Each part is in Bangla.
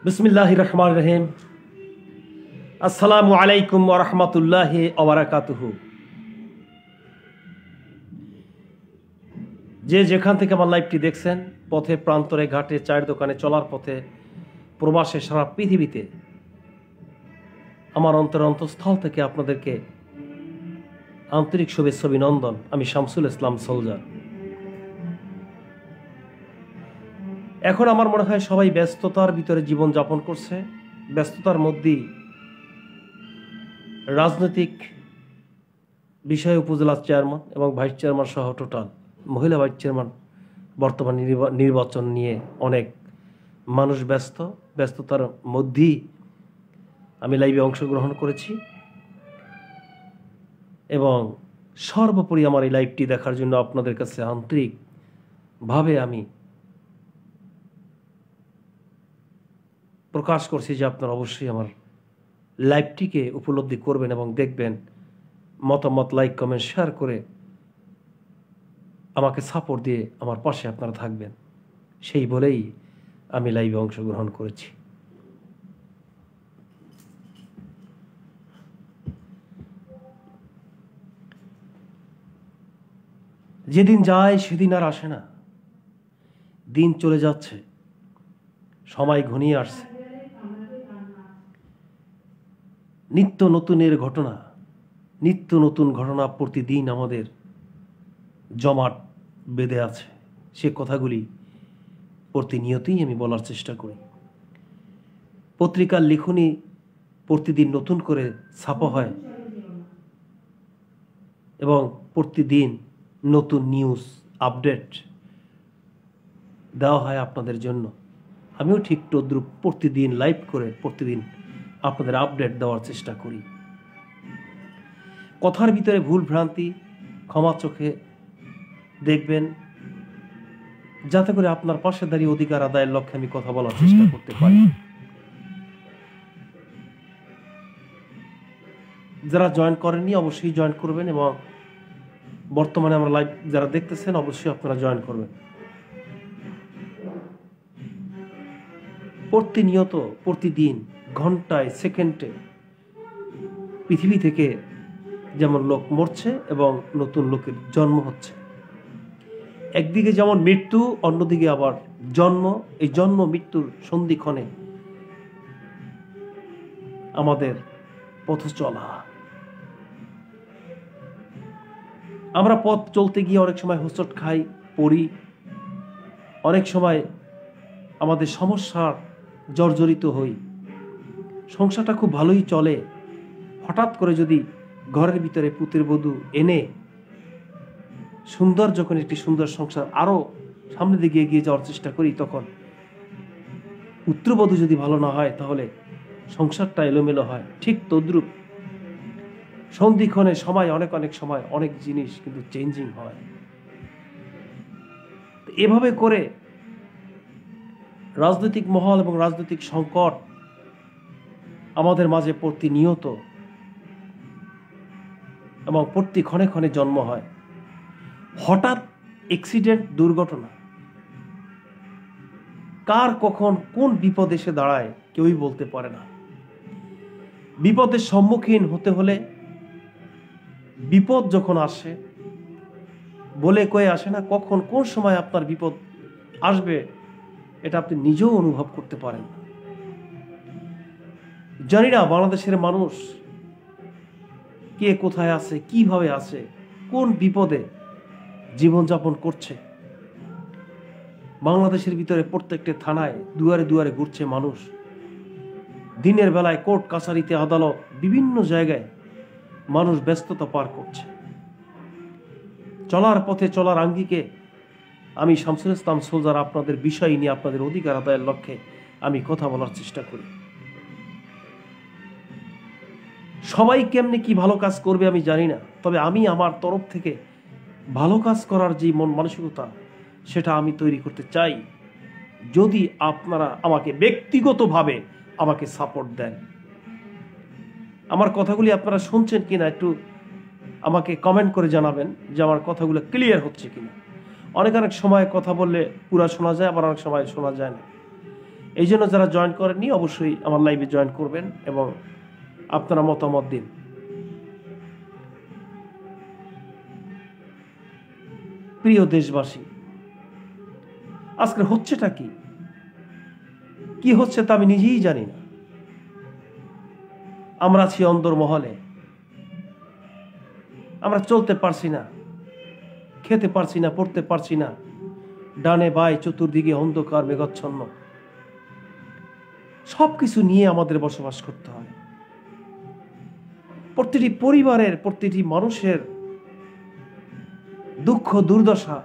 बिस्मिल्लाहिर रहमानिर रहीम। अस्सलामु आलैकुम व रहमतुल्लाहि व बाराकातुहू। যে যেখান থেকে আমার লাইভটি দেখছেন, পথে প্রান্তরে ঘাটে চায়ের দোকানে চলার পথে প্রবাসে সারা পৃথিবীতে, আমার অন্তরস্থল থেকে আপনাদেরকে আন্তরিক শুভেচ্ছা অভিনন্দন। আমি শামসুল ইসলাম সোলজার। এখন আমার মনে হয় সবাই ব্যস্ততার ভিতরে জীবন যাপন করছে। ব্যস্ততার মধ্যেই রাজনৈতিক বিষয়ে উপজেলা চেয়ারম্যান এবং ভাইস চেয়ারম্যান সহ টোটাল মহিলা ভাইস চেয়ারম্যান বর্তমান নির্বাচন নিয়ে অনেক মানুষ ব্যস্ততার মধ্যেই আমি লাইভে অংশগ্রহণ করেছি এবং সর্বোপরি আমার এই লাইভটি দেখার জন্য আপনাদের কাছে আন্তরিকভাবে আমি প্রকাশ করছি যে আপনারা অবশ্যই আমার লাইভটিকে উপলব্ধি করবেন এবং দেখবেন, মতামত, লাইক, কমেন্ট, শেয়ার করে আমাকে সাপোর্ট দিয়ে আমার পাশে আপনারা থাকবেন, সেই বলেই আমি লাইভে অংশগ্রহণ করেছি। যেদিন যায় সেদিন আর আসে না, দিন চলে যাচ্ছে, সময় ঘনিয়ে আসছে, নিত্য নতুন ঘটনা প্রতিদিন আমাদের জমাট বেঁধে আছে। সে কথাগুলি প্রতিনিয়তই আমি বলার চেষ্টা করি। পত্রিকার লিখনী প্রতিদিন নতুন করে ছাপা হয় এবং প্রতিদিন নতুন নিউজ আপডেট দেওয়া হয় আপনাদের জন্য। আমিও ঠিক তদ্রুপ প্রতিদিন লাইভ করে প্রতিদিন আপনাদের আপডেট দেওয়ার চেষ্টা করি। কথার ভিতরে ভুল ভ্রান্তি ক্ষমা চোখে দেখবেন, যাতে করে আপনার পাশে দাঁড়িয়ে অধিকার আদায়ের লক্ষ্যে আমি কথা বলার চেষ্টা করতে পারি। যারা জয়েন করেননি অবশ্যই জয়েন করবেন এবং বর্তমানে আমরা লাইভ যারা দেখতেছেন অবশ্যই আপনারা জয়েন করবেন। প্রতিনিয়ত প্রতিদিন ঘন্টায় সেকেন্ডে পৃথিবী থেকে যেমন লোক মরছে এবং নতুন লোকের জন্ম হচ্ছে। একদিকে যেমন মৃত্যু, অন্যদিকে আবার জন্ম। এই জন্ম মৃত্যুর সন্ধিক্ষণে আমাদের পথ চলা, আমরা পথ চলতে গিয়ে অনেক সময় হোঁচট খাই, পড়ি, অনেক সময় আমাদের সমস্যার জর্জরিত হই। সংসারটা খুব ভালোই চলে, হঠাৎ করে যদি ঘরের ভিতরে পুত্রবধূ এনে সুন্দর, যখন একটি সুন্দর সংসার আরো সামনের দিকে এগিয়ে যাওয়ার চেষ্টা করি, তখন পুত্রবধূ যদি ভালো না হয় তাহলে সংসারটা এলোমেলো হয়। ঠিক তদ্রূপ সন্ধিক্ষণে সময় অনেক সময় অনেক জিনিস কিন্তু চেঞ্জিং হয়। এভাবে করে রাজনৈতিক মহল এবং রাজনৈতিক সংকট আমাদের মাঝে প্রতিনিয়ত এবং প্রতি ক্ষণে ক্ষণে জন্ম হয়। হঠাৎ অ্যাক্সিডেন্ট, দুর্ঘটনা, কার কখন কোন বিপদ এসে দাঁড়ায় কেউই বলতে পারে না। বিপদের সম্মুখীন হতে হলে, বিপদ যখন আসে বলে কয়ে আসে না, কখন কোন সময় আপনার বিপদ আসবে এটা আপনি নিজেও অনুভব করতে পারেন না। জানি না বাংলাদেশের মানুষ কে কোথায় আছে, কিভাবে আছে, কোন বিপদে জীবনযাপন করছে। বাংলাদেশের ভিতরে প্রত্যেকটা থানায় দুয়ারে দুয়ারে ঘুরছে মানুষ। দিনের বেলায় কোর্ট কাছারিতে, আদালত, বিভিন্ন জায়গায় মানুষ ব্যস্ততা পার করছে। চলার পথে, চলার আঙ্গিকে আমি শামসুল ইসলাম সোলজার আপনাদের বিষয় নিয়ে, আপনাদের অধিকার আদায়ের লক্ষ্যে আমি কথা বলার চেষ্টা করি। সবাই কেমনে কি ভালো কাজ করবে আমি জানি না, তবে আমি আমার তরফ থেকে ভালো কাজ করার যে মন মানসিকতা সেটা আমি তৈরি করতে চাই। যদি আপনারা আমাকে ব্যক্তিগতভাবে আমাকে সাপোর্ট দেন, আমার কথাগুলি আপনারা শুনছেন কিনা একটু আমাকে কমেন্ট করে জানাবেন যে আমার কথাগুলো ক্লিয়ার হচ্ছে কিনা। অনেক সময় কথা বললে পুরা শোনা যায়, আবার অনেক সময় শোনা যায় না। এই জন্য যারা জয়েন করেননি অবশ্যই আমার লাইভে জয়েন করবেন এবং আপনারা মতামত দিন। প্রিয় দেশবাসী, আজকে হচ্ছেটা কি হচ্ছে তা আমি নিজেই জানি না। আমরা আছি অন্দরমহলে, আমরা চলতে পারছি না, খেতে পারছি না, পড়তে পারছি না। ডানে বাই চতুর্দিকে অন্ধকার মেঘাচ্ছন্ন, সবকিছু নিয়ে আমাদের বসবাস করতে হয়। প্রতিটি পরিবারের, প্রতিটি মানুষের দুঃখ দুর্দশা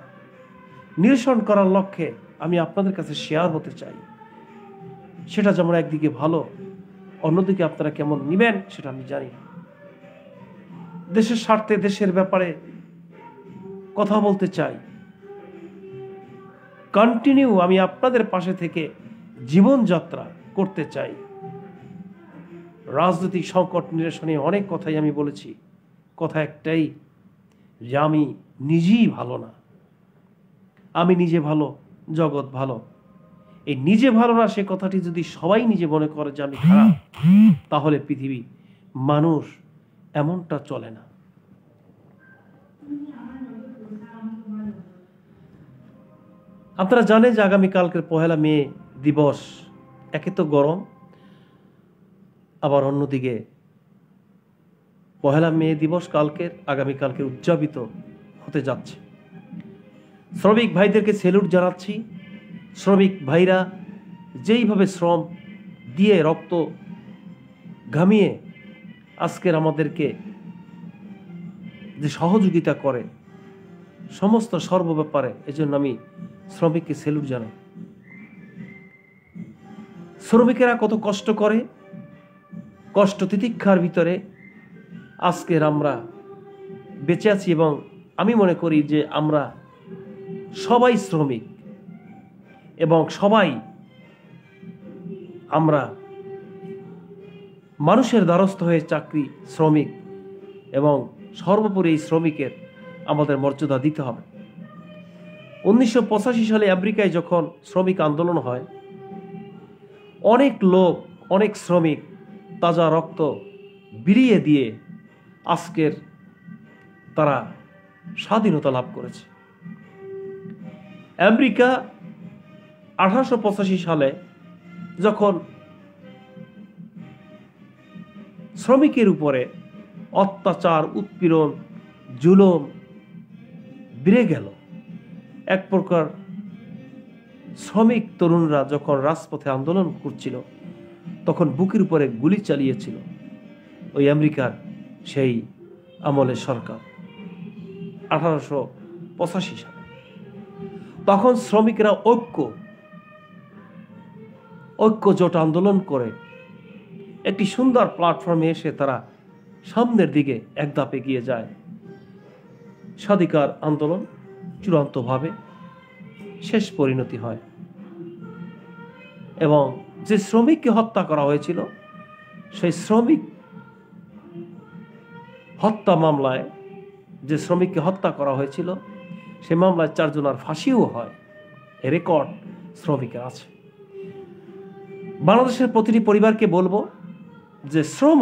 নিরসন করার লক্ষ্যে আমি আপনাদের কাছে শেয়ার হতে চাই। সেটা যেমন একদিকে ভালো, অন্যদিকে আপনারা কেমন নিবেন সেটা আমি জানি না। দেশের স্বার্থে, দেশের ব্যাপারে কথা বলতে চাই। কন্টিনিউ আমি আপনাদের পাশে থেকে জীবনযাত্রা করতে চাই। রাজনৈতিক সংকট নিরসনে অনেক কথাই আমি বলেছি, কথা একটাই যে আমি নিজেই ভালো না। আমি নিজে ভালো, জগৎ ভালো। এই নিজে ভালো না সে কথাটি যদি সবাই নিজে মনে করে যে আমি খারাপ, তাহলে পৃথিবী মানুষ এমনটা চলে না। আপনারা জানেন যে আগামীকালকের 1 মে দিবস। একে তো গরম, আবার অন্যদিকে 1 মে দিবস আগামীকালকে উদযাপিত হতে যাচ্ছে। শ্রমিক ভাইদেরকে স্যালুট জানাচ্ছি। শ্রমিক ভাইরা যেইভাবে শ্রম দিয়ে রক্ত ঘামিয়ে আজকের আমাদেরকে যে সহযোগিতা করে সমস্ত সর্বব্যাপারে, এজন্য আমি শ্রমিককে স্যালুট জানাই। শ্রমিকেরা কত কষ্ট করে, কষ্ট তিতিক্ষার ভিতরে আজকের আমরা বেঁচে আছি এবং আমি মনে করি যে আমরা সবাই শ্রমিক এবং সবাই আমরা মানুষের দ্বারস্থ হয়ে চাকরি শ্রমিক, এবং সর্বোপরি এই শ্রমিকের আমাদের মর্যাদা দিতে হবে। 1985 সালে আমেরিকায় যখন শ্রমিক আন্দোলন হয়, অনেক লোক, অনেক শ্রমিক তাজা রক্ত বিলিয়ে দিয়ে আজকের তারা স্বাধীনতা লাভ করেছে। আমেরিকা 1885 সালে যখন শ্রমিকের উপরে অত্যাচার, উৎপীড়ন, জুলুম বেড়ে গেল, এক প্রকার শ্রমিক তরুণরা যখন রাজপথে আন্দোলন করছিল, তখন বুকের উপরে গুলি চালিয়েছিল ওই আমেরিকার সেই আমলের সরকার 1885 সালে। তখন শ্রমিকরা ঐক্য জোট আন্দোলন করে একটি সুন্দর প্ল্যাটফর্মে এসে তারা সামনের দিকে এক ধাপ এগিয়ে যায়। স্বাধিকার আন্দোলন চূড়ান্তভাবে শেষ পরিণতি হয় এবং যে শ্রমিককে হত্যা করা হয়েছিল, সেই শ্রমিক হত্যা মামলায় যে শ্রমিককে হত্যা করা হয়েছিল, সে মামলায় 4 জনের ফাঁসিও হয়। এ রেকর্ড শ্রমিকের আছে। বাংলাদেশের প্রতিটি পরিবারকে বলবো যে শ্রম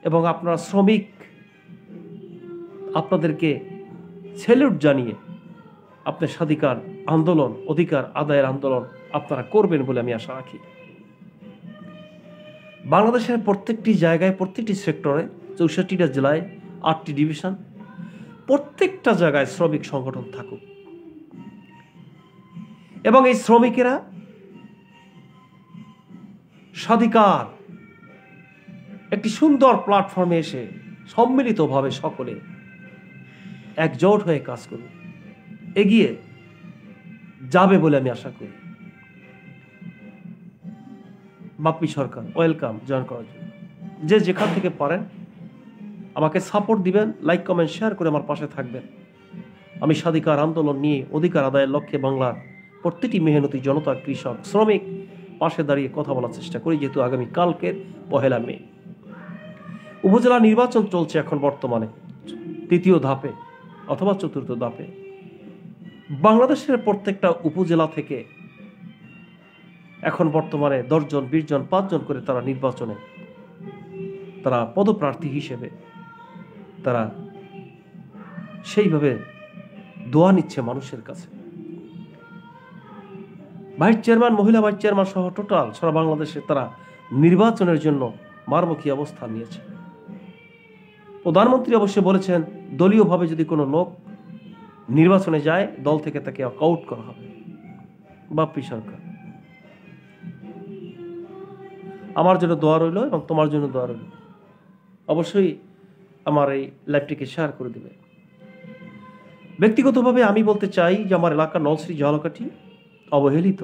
এবং আপনারা শ্রমিক, আপনাদেরকে স্যালুট জানিয়ে আপনার স্বাধিকার আন্দোলন, অধিকার আদায়ের আন্দোলন আপনারা করবেন বলে আমি আশা রাখি। বাংলাদেশের প্রত্যেকটি জায়গায়, প্রত্যেকটি সেক্টরে, 64টা জেলায় 8টি ডিভিশন, প্রত্যেকটা জায়গায় শ্রমিক সংগঠন থাকুক এবং এই শ্রমিকেরা স্বাধিকার একটি সুন্দর প্ল্যাটফর্মে এসে সম্মিলিতভাবে সকলে একজোট হয়ে কাজ করবে, এগিয়ে যাবে বলে আমি আশা করি। বাপ্পি সরকার ওয়েলকাম জয়েন করার জন্য। যে যেখান থেকে পারেন আমাকে সাপোর্ট দিবেন, লাইক কমেন্ট শেয়ার করে আমার পাশে থাকবেন। আমি স্বাধিকার আন্দোলন নিয়ে অধিকার আদায়ের লক্ষ্যে বাংলার প্রতিটি মেহনতি জনতা, কৃষক, শ্রমিক পাশে দাঁড়িয়ে কথা বলার চেষ্টা করি। যেহেতু আগামী কালকের 1 মে উপজেলা নির্বাচন চলছে এখন বর্তমানে 3য় ধাপে অথবা 4র্থ ধাপে। বাংলাদেশের প্রত্যেকটা উপজেলা থেকে এখন বর্তমানে 10 জন 20 জন 5 জন করে তারা নির্বাচনে তারা পদপ্রার্থী হিসেবে তারা সেইভাবে দোয়া নিচ্ছে মানুষের কাছে। ভাইস চেয়ারম্যান, মহিলা ভাইস চেয়ারম্যান সহ টোটাল সারা বাংলাদেশে তারা নির্বাচনের জন্য মারমুখী অবস্থান নিয়েছে। প্রধানমন্ত্রী অবশ্য বলেছেন দলীয়ভাবে যদি কোনো লোক নির্বাচনে যায় দল থেকে তাকে আউট করা হবে। বাপ্পি সরকার, আমার জন্য দোয়া রইল এবং তোমার জন্য দোয়া রইল। অবশ্যই আমার এই লাইভটিকে শেয়ার করে দিবে। ব্যক্তিগতভাবে আমি বলতে চাই যে আমার এলাকা নলছিটি ঝালকাঠি অবহেলিত,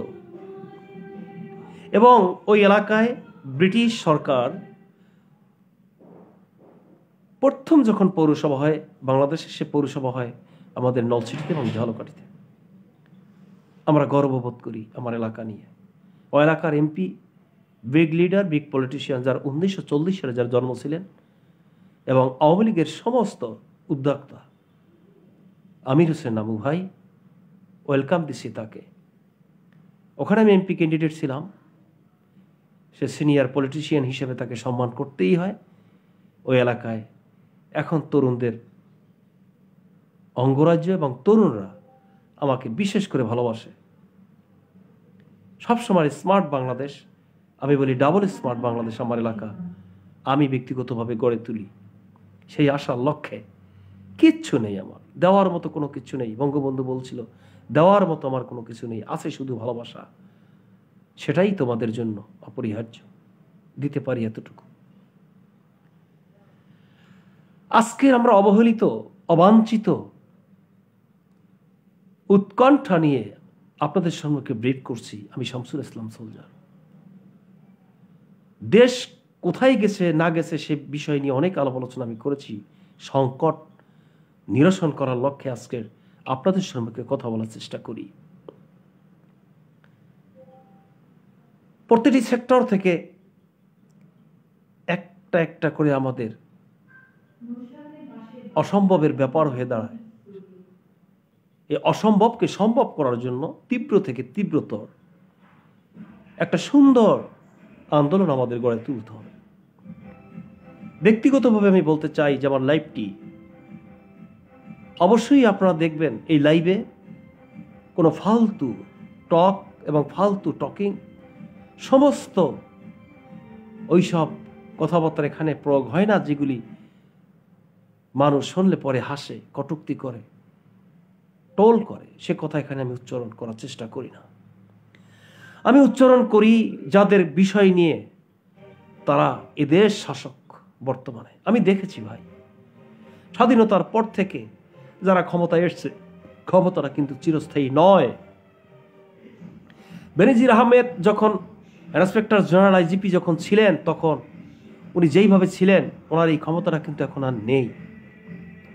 এবং ওই এলাকায় ব্রিটিশ সরকার প্রথম যখন পৌরসভা হয় বাংলাদেশে, সে পৌরসভা হয় আমাদের নলছিটিতে এবং ঝালকাঠিতে। আমরা গর্ববোধ করি আমার এলাকা নিয়ে। ওই এলাকার MP big leader, big politician, যার 1940 সালে যার জন্ম ছিলেন, এবং আওয়ামী লীগের সমস্ত উদ্যোক্তা আমির হোসেন নামু ভাই, ওয়েলকাম দিছি তাকে। ওখানে আমি এমপি ক্যান্ডিডেট ছিলাম, সে সিনিয়র পলিটিশিয়ান হিসেবে তাকে সম্মান করতেই হয়। ওই এলাকায় এখন তরুণদের অঙ্গরাজ্য এবং তরুণরা আমাকে বিশেষ করে ভালোবাসে। সবসময় স্মার্ট বাংলাদেশ, আমি বলি ডাবল স্মার্ট বাংলাদেশ আমার এলাকা আমি ব্যক্তিগতভাবে গড়ে তুলি। সেই আশার লক্ষ্যে কিচ্ছু নেই আমার, দেওয়ার মতো কোনো কিছু নেই। বঙ্গবন্ধু বলছিল দেওয়ার মতো আমার কোনো কিছু নেই, আছে শুধু ভালোবাসা। সেটাই তোমাদের জন্য অপরিহার্য, দিতে পারি এতটুকু। আজকে আমরা অবহেলিত, অবাঞ্ছিত, উৎকণ্ঠা নিয়ে আপনাদের সম্মুখে ব্রিড করছি। আমি শামসুল ইসলাম সোলজার। দেশ কোথায় গেছে না গেছে সে বিষয় নিয়ে অনেক আলাপ আলোচনা আমি করেছি। সংকট নিরসন করার লক্ষ্যে আজকের আপনাদের সম্মুখে কথা বলার চেষ্টা করি। প্রতিটি সেক্টর থেকে একটা একটা করে আমাদের অসম্ভবের ব্যাপার হয়ে দাঁড়ায়। এই অসম্ভবকে সম্ভব করার জন্য তীব্র থেকে তীব্রতর একটা সুন্দর আন্দোলন আমাদের গড়ে তুলতে হবে। ব্যক্তিগতভাবে আমি বলতে চাই যে আমার লাইভটি অবশ্যই আপনারা দেখবেন। এই লাইভে কোনো ফালতু টক এবং ফালতু টকিং সমস্ত ওইসব কথাবার্তা এখানে প্রয়োগ হয় না, যেগুলি মানুষ শুনলে পরে হাসে, কটূক্তি করে, টোল করে। সে কথা এখানে আমি উচ্চারণ করার চেষ্টা করি না। আমি উচ্চারণ করি যাদের বিষয় নিয়ে তারা এদেশ শাসক বর্তমানে। আমি দেখেছি ভাই, স্বাধীনতার পর থেকে যারা ক্ষমতায় এসছে, ক্ষমতাটা কিন্তু চিরস্থায়ী নয়। বেনজির আহমেদ যখন ইন্সপেক্টর জেনারেল আইজিপি যখন ছিলেন, তখন উনি যেইভাবে ছিলেন, ওনার এই ক্ষমতাটা কিন্তু এখন আর নেই।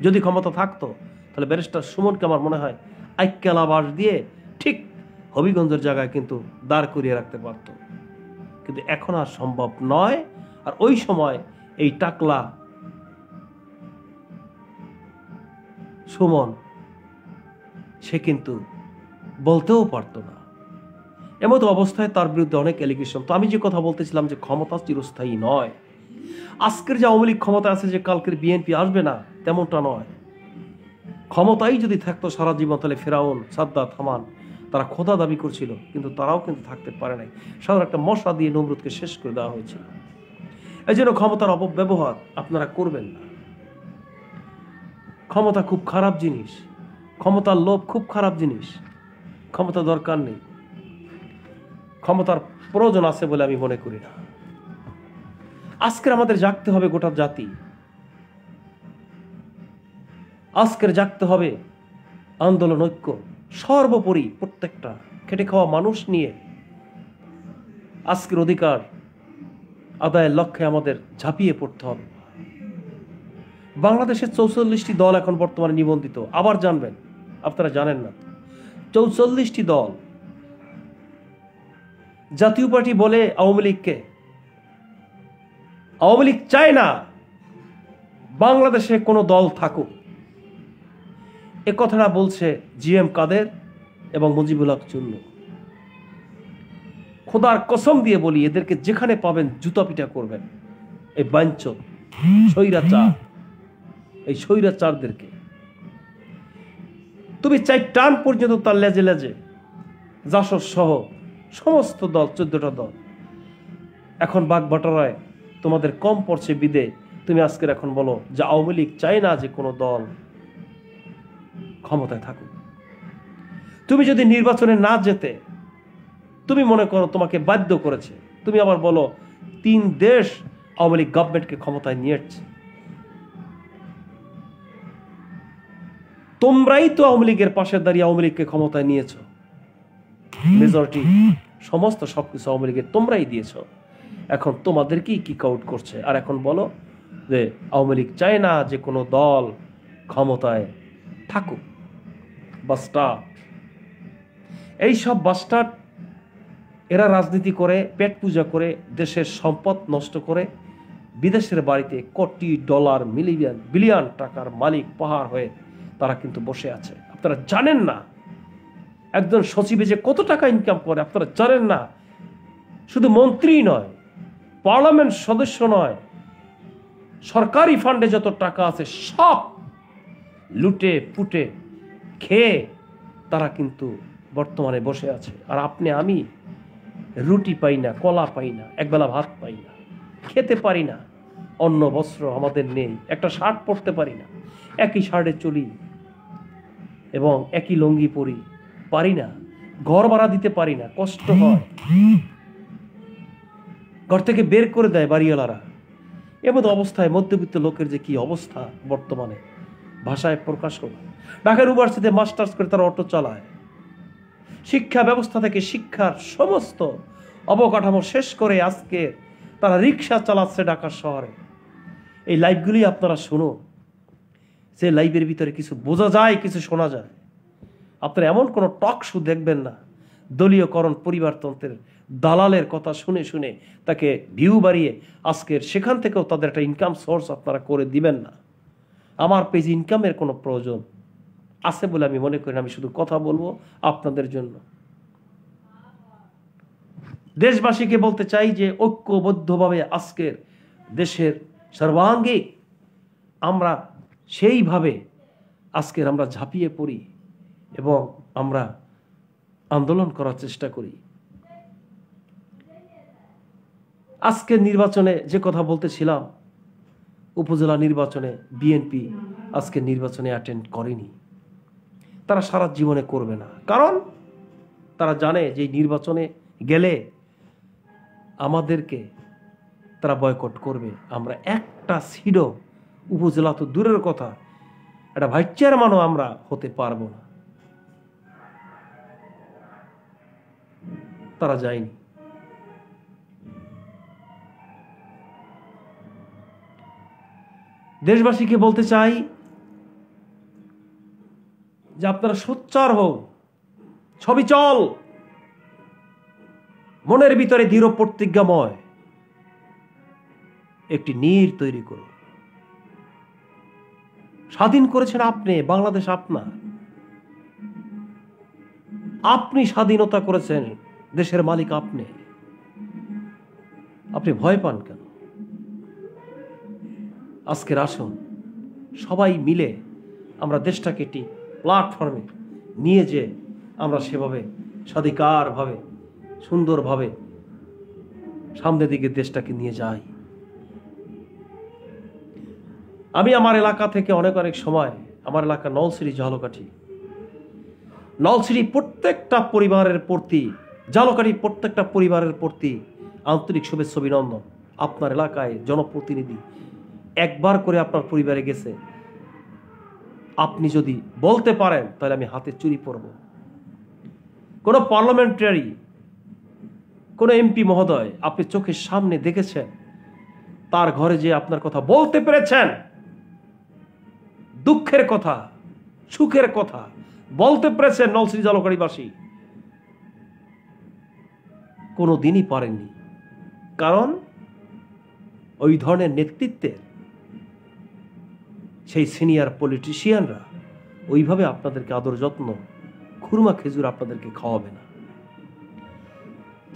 যদি ক্ষমতা থাকতো তাহলে ব্যারিস্টার সুমনকে আমার মনে হয় আইক্যালাবাস দিয়ে ঠিক হবিগঞ্জের জায়গায় কিন্তু দাঁড় করিয়ে রাখতে পারত, কিন্তু এখন আর সম্ভব নয়। আর ওই সময় এই টাকলা সুমন সে কিন্তু বলতেও পারতো না। এমতো অবস্থায় তার বিরুদ্ধে অনেক অ্যালিগেশন। তো আমি যে কথা বলতেছিলাম যে ক্ষমতা চিরস্থায়ী নয়। আজকের যে আওয়ামী লীগ ক্ষমতা আছে যে কালকের বিএনপি আসবে না, তেমনটা নয়। ক্ষমতাই যদি থাকতো সারা জীবন, তাহলে ফেরাউন, সাদ্দাত, হামান তারা খোদা দাবি করছিল, কিন্তু তারাও কিন্তু থাকতে পারে নাই। সাধারণ একটা মশা দিয়ে নমরুদকে শেষ করে দেওয়া হয়েছিল। এই জন্য ক্ষমতার অপব্যবহার আপনারা করবেন না। ক্ষমতা খুব খারাপ জিনিস, ক্ষমতার লোভ খুব খারাপ জিনিস। ক্ষমতা দরকার নেই, ক্ষমতার প্রয়োজন আছে বলে আমি মনে করি না। আজকের আমাদের জাগতে হবে গোটা জাতি, আজকের জাগতে হবে আন্দোলন, ঐক্য, সর্বোপরি প্রত্যেকটা খেটে খাওয়া মানুষ নিয়ে আজকের অধিকার আদায়ের লক্ষ্যে আমাদের ঝাঁপিয়ে পড়তে হবে। বাংলাদেশের 44টি দল এখন বর্তমানে নিবন্ধিত। আবার জানবেন, আপনারা জানেন না, 44টি দল। জাতীয় পার্টি বলে আওয়ামী লীগকে, আওয়ামী লীগ চায় না বাংলাদেশে কোনো দল থাকুক। এ কথাটা বলছে জিএম কাদের, এবং মুজিবুল হক চূন্য। খোদার কসম দিয়ে বলি, এদেরকে যেখানে পাবেন জুতা পিটা করবেন। এই বাঞ্চোত স্বৈরাচার, এই স্বৈরাচারদেরকে তুমি 4 টান পর্যন্ত তার লেজে লেজে জাসদ সহ সমস্ত দল, 14টা দল এখন বাগ বাটোয়ারায় তোমাদের কম পড়ছে বিদে তুমি আজকের এখন বলো যে আওয়ামী লীগ চায় না যে কোনো দল ক্ষমতায় থাকুক। তুমি যদি নির্বাচনে না যেতে, তুমি মনে করো তোমাকে বাধ্য করেছে, তুমি আবার বলো 3 দেশ আওয়ামী লীগ গভর্নমেন্টকে ক্ষমতায় নিয়ে এসছে। তোমরাই তো আওয়ামী লীগের পাশে দাঁড়িয়ে আওয়ামী লীগকে ক্ষমতায় নিয়েছ। মেজরিটি সমস্ত সবকিছু আওয়ামী লীগের তোমরাই দিয়েছ। এখন তোমাদেরকেই কিক আউট করছে। আর এখন বলো যে আওয়ামী লীগ চায় না যে কোনো দল ক্ষমতায় থাকুক। বাস্টার্ড, এইসব বাস্টার্ড এরা রাজনীতি করে, পেট পূজা করে, দেশের সম্পদ নষ্ট করে, বিদেশের বাড়িতে কোটি ডলার, মিলিয়ন বিলিয়ন টাকার মালিক পাহাড় হয়ে তারা কিন্তু বসে আছে। আপনারা জানেন না একজন সচিবে যে কত টাকা ইনকাম করে, আপনারা জানেন না। শুধু মন্ত্রী নয়, পার্লামেন্ট সদস্য নয়, সরকারি ফান্ডে যত টাকা আছে সব লুটে পুটে খেয়ে তারা কিন্তু বর্তমানে বসে আছে। আর আপনি আমি রুটি পাই না, কলা পাই না, একবেলা ভাত পাই না, খেতে পারি না, অন্ন বস্ত্র আমাদের নেই, একটা শার্ট পরতে পারি না, একই শার্টে চলি এবং একই লুঙ্গি পরি, পারি না, ঘর ভাড়া দিতে পারি না, কষ্ট হয়, ঘর থেকে বের করে দেয় বাড়িওয়ালারা। এমন অবস্থায় মধ্যবিত্ত লোকের যে কি অবস্থা বর্তমানে ভাষায় প্রকাশ করে। ঢাকা ইউনিভার্সিটিতে মাস্টার্স করে তারা অটো চালায়। শিক্ষা ব্যবস্থা থেকে শিক্ষার সমস্ত অবকাঠামো শেষ করে আজকে তারা রিক্সা চালাচ্ছে ঢাকা শহরে। এই লাইভগুলি আপনারা শুনুন, যে লাইভের ভিতরে কিছু বোঝা যায়, কিছু শোনা যায়। আপনারা এমন কোনো টক শো দেখবেন না দলীয়করণ পরিবারতন্ত্রের দালালের কথা শুনে শুনে তাকে ভিউ বাড়িয়ে আজকের সেখান থেকেও তাদের একটা ইনকাম সোর্স আপনারা করে দিবেন না। আমার পেজ ইনকামের কোনো প্রয়োজন আছে বলে আমি মনে করি না। আমি শুধু কথা বলবো আপনাদের জন্য। দেশবাসীকে বলতে চাই যে ঐক্যবদ্ধভাবে আজকের দেশের সর্বাঙ্গীন আমরা সেইভাবে আজকের আমরা ঝাঁপিয়ে পড়ি এবং আমরা আন্দোলন করার চেষ্টা করি। আজকের নির্বাচনে যে কথা বলতেছিলাম, উপজেলা নির্বাচনে বিএনপি আজকে নির্বাচনে অ্যাটেন্ড করেনি। তারা সারা জীবনে করবে না, কারণ তারা জানে যে নির্বাচনে গেলে আমাদেরকে তারা বয়কট করবে। আমরা একটা সিটও উপজেলা তো দূরের কথা, একটা ভাইস চেয়ারম্যানও আমরা হতে পারবো না। তারা যায়নি। দেশবাসীকে বলতে চাই যে আপনারা সোচ্চার হন, ছবি চল, মনের ভিতরে দৃঢ় প্রতিজ্ঞাময় একটি নীড় তৈরি করুন। স্বাধীন করেছেন আপনি, বাংলাদেশ আপনার, আপনি স্বাধীনতা করেছেন, দেশের মালিক আপনি। আপনি ভয় পান কেন? আজকের আসুন সবাই মিলে আমরা দেশটাকে একটি প্ল্যাটফর্মে নিয়ে যে আমরা সেভাবে স্বাধিকারভাবে সুন্দরভাবে সামনের দিকে দেশটাকে নিয়ে যাই। আমি আমার এলাকা থেকে অনেক সময়, আমার এলাকা নলছিটি ঝালকাঠি, নলছিটি প্রত্যেকটা পরিবারের প্রতি, ঝালকাঠি প্রত্যেকটা পরিবারের প্রতি আন্তরিক শুভেচ্ছা অভিনন্দন। আপনার এলাকায় জনপ্রতিনিধি একবার করে আপনার পরিবারে গেছে, আপনি যদি বলতে পারেন তাহলে আমি হাতে চুরি পরব। কোন পার্লামেন্টারি, কোন এমপি মহোদয় আপনি চোখের সামনে দেখেছেন, তার ঘরে যে আপনার কথা বলতে পেরেছেন, দুঃখের কথা, সুখের কথা বলতে পেরেছেন নলছিটি ঝালকাঠিবাসী? কোনোদিনই পারেননি। কারণ ওই ধরনের নেতৃত্বের সেই সিনিয়র পলিটিশিয়ানরা ওইভাবে আপনাদেরকে আদর যত্ন খুরমা খেজুর আপনাদেরকে খাওয়াবে না।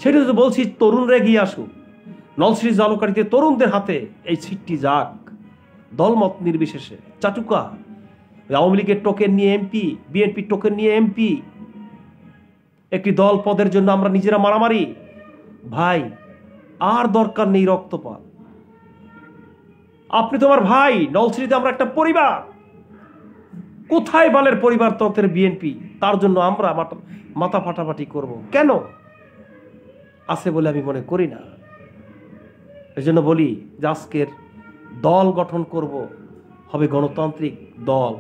সেটা তো বলছি, তরুণরা এগিয়ে আসুক। নলছিটি জলকারিতে তরুণদের হাতে এই সিটটি যাক, দলমত নির্বিশেষে। চাটুকা আওয়ামী লীগের টোকেন নিয়ে এমপি, বিএনপি টোকেন নিয়ে এমপি, একটি দল পদের জন্য আমরা নিজেরা মারামারি। ভাই, আর দরকার নেই রক্তপাত। আপনি তোমার ভাই, নলছিটিতে আমরা একটা পরিবার। কোথায় বালের পরিবারতন্ত্রের বিএনপি? তার জন্য আমরা মাথা ফাটাফাটি করব কেন? আছে বলে আমি মনে করি না। এই জন্য বলি যে আজকের দল গঠন করব, হবে গণতান্ত্রিক দল।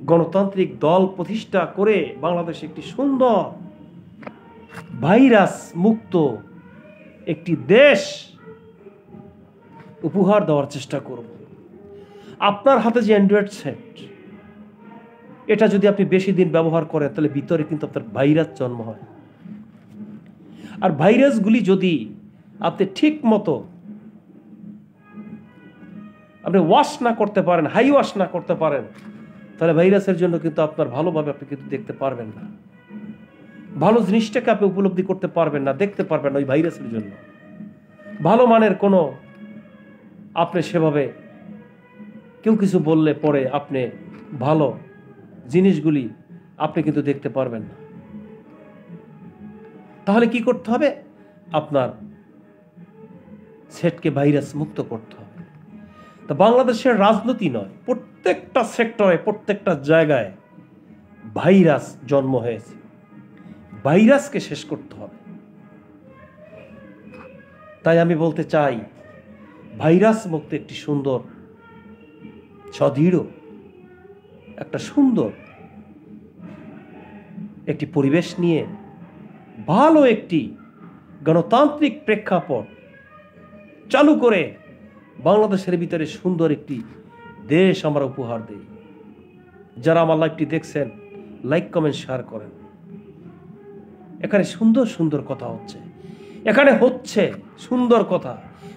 গণতান্ত্রিক দল প্রতিষ্ঠা করে বাংলাদেশে একটি সুন্দর ভাইরাস মুক্ত একটি দেশ উপহার দেওয়ার চেষ্টা করব। আপনার হাতে যে অ্যান্ড্রয়েড সেট, এটা যদি আপনি বেশি দিন ব্যবহার করেন তাহলে ভিতরে কিন্তু আপনার ভাইরাস জন্ম হয়। আর ভাইরাসগুলি যদি আপনি ঠিক মতো আপনি ওয়াশ না করতে পারেন, হাই ওয়াশ না করতে পারেন, তাহলে ভাইরাসের জন্য কিন্তু আপনার ভালোভাবে আপনি কিন্তু দেখতে পারবেন না, ভালো জিনিসটাকে আপনি উপলব্ধি করতে পারবেন না, দেখতে পারবেন না। ওই ভাইরাসের জন্য ভালো মানের কোনো আপনি সেভাবে কেউ কিছু বললে পরে আপনি ভালো জিনিসগুলি আপনি কিন্তু দেখতে পারবেন না। তাহলে কি করতে হবে? আপনার সেটকে ভাইরাস মুক্ত করতে হবে। তা বাংলাদেশের রাজনীতি নয়, প্রত্যেকটা সেক্টরে, প্রত্যেকটা জায়গায় ভাইরাস জন্ম হয়েছে। ভাইরাসকে শেষ করতে হবে। তাই আমি বলতে চাই, ভাইরাস মুক্ত একটি সুন্দর, সদৃঢ়, একটা সুন্দর একটি পরিবেশ নিয়ে ভালো একটি গণতান্ত্রিক প্রেক্ষাপট চালু করে বাংলাদেশের ভিতরে সুন্দর একটি দেশ আমরা উপহার দেই। যারা আমার লাইভটি দেখছেন, লাইক কমেন্ট শেয়ার করেন। এখানে সুন্দর সুন্দর কথা হচ্ছে, এখানে হচ্ছে সুন্দর কথা।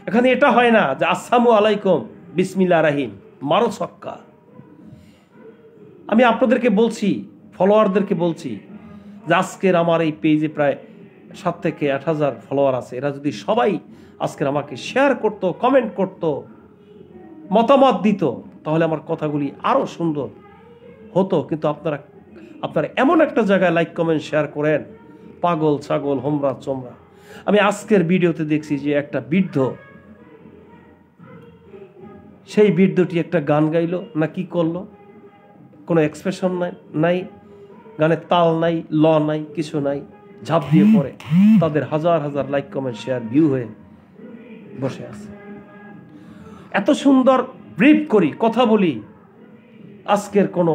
এখানে এটা হয় না যে আসসালামু আলাইকুম বিসমিল্লাহ রাহিম মারো ছক্কা। আমি আপনাদেরকে বলছি, ফলোয়ারদেরকে বলছি যে আজকের আমার এই পেজে প্রায় 7 থেকে 8,000 ফলোয়ার আছে। এরা যদি সবাই আজকের আমাকে শেয়ার করত, কমেন্ট করত, মতামত দিত, তাহলে আমার কথাগুলি আরো সুন্দর হতো। কিন্তু আপনারা এমন একটা জায়গায় লাইক কমেন্ট শেয়ার করেন, পাগল ছাগল হোমরা চোমরা। আমি আজকের ভিডিওতে দেখছি যে একটা বৃদ্ধ, সেই বৃদ্ধটি একটা গান গাইলো না কি করলো, কোনো এক্সপ্রেশন নাই, গানের তাল নাই, ল নাই, কিছু নাই, ঝাঁপ দিয়ে পড়ে তাদের হাজার হাজার লাইক কমেন্ট শেয়ার ভিউ হয়ে বসে আছে। এত সুন্দর ব্রিফ করি, কথা বলি, আজকের কোনো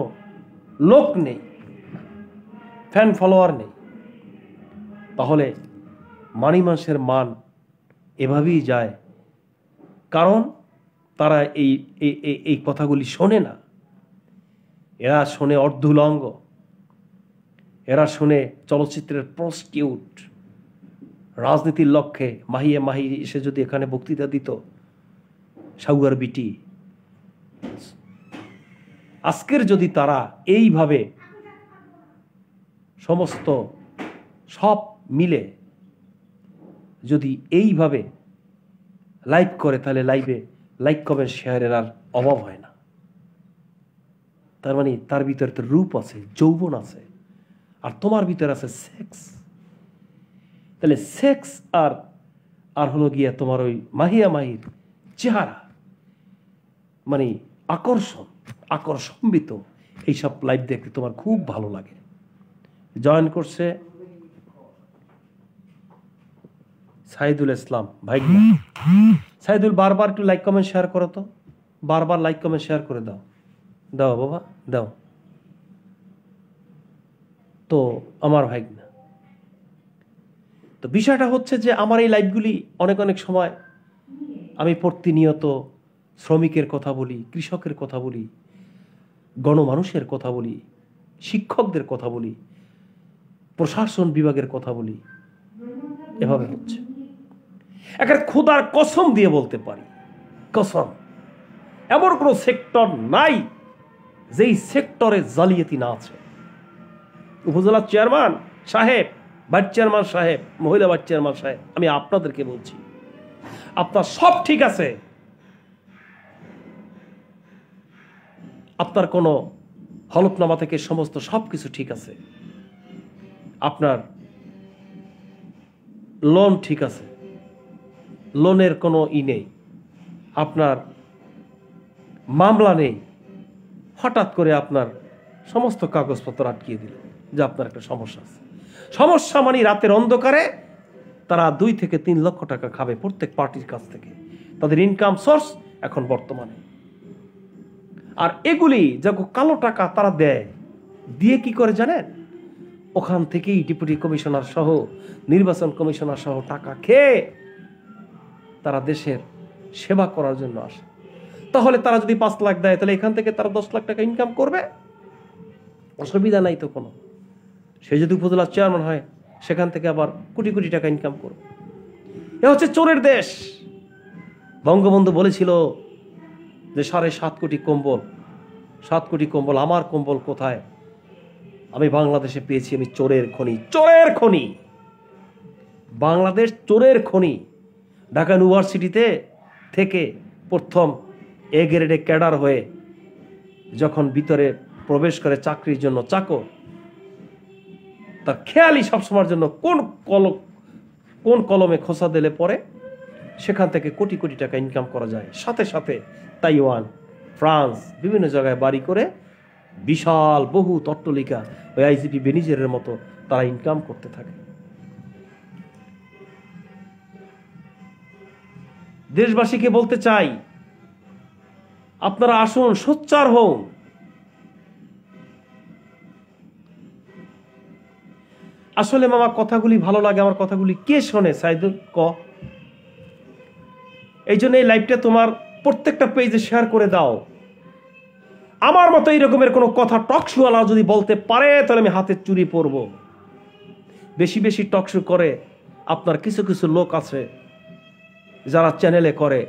লোক নেই, ফ্যান ফলোয়ার নেই। তাহলে মানুষের মান এভাবেই যায়, কারণ তারা এই কথাগুলি শোনে না। এরা শোনে অর্ধুলঙ্গ, এরা শুনে চলচ্চিত্রের প্রস্টিউট। রাজনীতির লক্ষ্যে মাহি এসে যদি এখানে বক্তৃতা দিত, সাউয়ার বিটি, আজকের যদি তারা এইভাবে সমস্ত সব মিলে যদি এইভাবে লাইভ করে, তাহলে লাইভে লাইক কমেন্ট শেয়ারের আর অভাব হয় না। তার মানে তার ভিতরে তো রূপ আছে, যৌবন আছে, আর তোমার ভিতরে আছে সেক্স। তাহলে সেক্স আর হলো গিয়ে তোমার ওই মাহির চেহারা, মানে আকর্ষণবিত এইসব লাইভ দেখতে তোমার খুব ভালো লাগে। জয়েন করছে সাইদুল ইসলাম ভাই। সাইদুল, বারবার একটু লাইক কমেন্ট শেয়ার করো তো, বারবার লাইক কমেন্ট শেয়ার করে দাও বাবা, দাও তো আমার ভাই না। তো বিষয়টা হচ্ছে যে আমার এই লাইভগুলি অনেক সময় আমি প্রতিনিয়ত শ্রমিকের কথা বলি, কৃষকের কথা বলি, গণমানুষের কথা বলি, শিক্ষকদের কথা বলি, প্রশাসন বিভাগের কথা বলি। এভাবে হচ্ছে, একটা খোদার কসম দিয়ে বলতে পারি, কসম, এমন কোনো সেক্টর নাই যেই সেক্টরে জালিয়াতি না আছে। উপজেলা চেয়ারম্যান সাহেব, ভাইস চেয়ারম্যান সাহেব, মহিলা ভাইস চেয়ারম্যান সাহেব, আমি আপনাদেরকে বলছি, আপনার সব ঠিক আছে, আপনার কোনো হলফনামা থেকে সমস্ত সবকিছু ঠিক আছে, আপনার লোন ঠিক আছে, লোনের কোনো নেই, আপনার মামলা নেই, হঠাৎ করে আপনার সমস্ত কাগজপত্র আটকিয়ে দিল যে আপনার একটা সমস্যা আছে। সমস্যা মানে রাতের অন্ধকারে তারা 2 থেকে 3 লক্ষ টাকা খাবে প্রত্যেক পার্টির কাছ থেকে, তাদের ইনকাম সোর্স এখন বর্তমানে। আর এগুলি যখন কালো টাকা তারা দেয়, দিয়ে কি করে জানেন? ওখান থেকেই ডেপুটি কমিশনার সহ, নির্বাচন কমিশনার সহ টাকা খেয়ে তারা দেশের সেবা করার জন্য আসে। তাহলে তারা যদি 5 লাখ দেয়, তাহলে এখান থেকে তারা 10 লাখ টাকা ইনকাম করবে, অসুবিধা নাই তো কোনো। সে যদি উপজেলার চেয়ারম্যান হয়, সেখান থেকে আবার কোটি কোটি টাকা ইনকাম করবে। এ হচ্ছে চোরের দেশ। বঙ্গবন্ধু বলেছিল যে 7.5 কোটি কম্বল, 7 কোটি কম্বল, আমার কম্বল কোথায়? আমি বাংলাদেশে পেয়েছি, আমি চোরের খনি, চোরের খনি, বাংলাদেশ চোরের খনি। ঢাকা ইউনিভার্সিটিতে থেকে প্রথম এ গ্রেডে ক্যাডার হয়ে যখন ভিতরে প্রবেশ করে চাকরির জন্য চাকর, তার খেয়ালই সবসময়ের জন্য কোন কলমে খোসা দিলে পরে সেখান থেকে কোটি কোটি টাকা ইনকাম করা যায়। সাথে সাথে তাইওয়ান, ফ্রান্স, বিভিন্ন জায়গায় বাড়ি করে বিশাল বহু অট্টালিকা ওই আইজিপি বেনিজের মতো তারা ইনকাম করতে থাকে। দেশবাসীকে বলতে চাই, আপনারা আসুন, সোচ্চার হন। আসলে মামা কথাগুলি ভালো লাগে, আমার কথাগুলি কে শোনে? সাইদুল ক, এই জন্য এই লাইভটা তোমার প্রত্যেকটা পেজে শেয়ার করে দাও। আমার মতো এই রকমের কোনো কথা টকশোওয়ালা যদি বলতে পারে, তাহলে আমি হাতে চুরি পরব। বেশি বেশি টকশো করে আপনার কিছু কিছু লোক আছে যারা চ্যানেলে করে,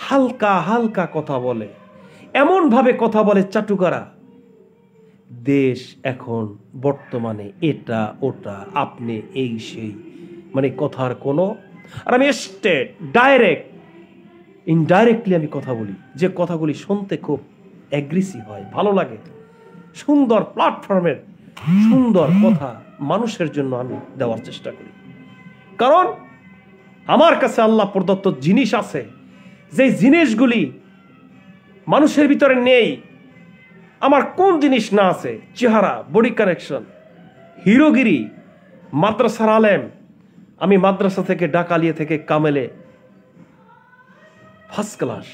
হালকা হালকা কথা বলে, এমন ভাবে কথা বলে চাটুকারা, দেশ এখন বর্তমানে এটা ওটা, আপনি এই সেই, মানে কথার কোনো। আর আমি স্টেট ডাইরেক্ট ইনডাইরেক্টলি আমি কথা বলি, যে কথাগুলি শুনতে খুব অ্যাগ্রেসিভ হয়, ভালো লাগে। সুন্দর প্ল্যাটফর্মের সুন্দর কথা মানুষের জন্য আমি দেওয়ার চেষ্টা করি, কারণ আমার কাছে আল্লাহ প্রদত্ত জিনিস আছে, যে জিনিসগুলি মানুষের ভিতরে নেই। আমার কোন জিনিস না আছে? চেহারা, বডি কানেকশন, হিরোগিরি, মাদ্রাসার আলেম। আমি মাদ্রাসা থেকে ডাকালিয়া থেকে কামেলে ফার্স্ট ক্লাস,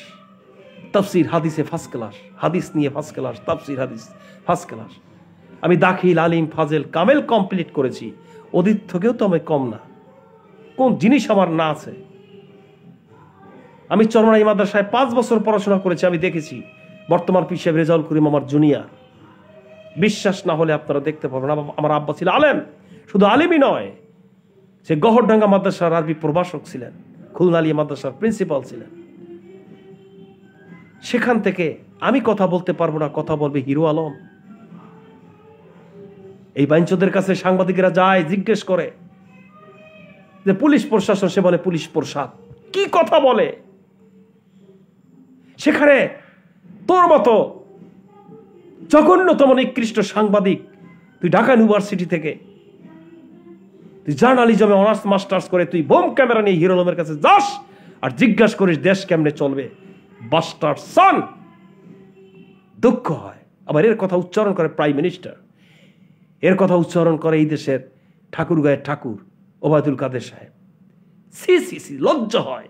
তাফসির হাদিসে ফার্স্ট ক্লাস, হাদিস নিয়ে ফার্স্ট ক্লাস, তাফসির হাদিস ফার্স্ট ক্লাস। আমি দাখিল, আলিম, ফাজেল, কামেল কমপ্লিট করেছি, ওদের থেকেও তো আমি কম না। কোন জিনিস আমার না আছে? আমি চরমনাই মাদ্রাসায় 5 বছর পড়াশোনা করেছি, আমি দেখেছি। বর্তমান পীর সাহেব রেজাউল করিম আমার জুনিয়র। বিশ্বাস না হলে আপনারা দেখতে পাবেন। আমার আব্বা ছিল আলেম, শুধু আলিমই নয়, সে গহরডাঙ্গা মাদ্রাসার আরবি প্রভাষক ছিলেন, খুলনা আলিয়া মাদ্রাসার প্রিন্সিপাল ছিলেন। সেখান থেকে আমি কথা বলতে পারবো না, কথা বলবে হিরো আলম। এই বাইঞ্চদের কাছে সাংবাদিকেরা যায়, জিজ্ঞেস করে যে পুলিশ প্রশাসন, সে বলে পুলিশ প্রশাদ। কি কথা বলে? সেখানে তোর মতো জঘন্যতম নিকৃষ্ট সাংবাদিক, তুই ঢাকা ইউনিভার্সিটি থেকে তুই জার্নালিজমে অনার্স মাস্টার্স করে তুই বোম ক্যামেরা নিয়ে হিরো আলমের কাছে যাস আর জিজ্ঞাসা করিস দেশ কেমনে চলবে? বাস্টার্ড সন। দুঃখ হয়। আবার এর কথা উচ্চারণ করে প্রাইম মিনিস্টার, এর কথা উচ্চারণ করে এই দেশের ঠাকুরগাঁয়ের ঠাকুর ওবায়দুল কাদের সাহেব। সি সি সি, লজ্জা হয়।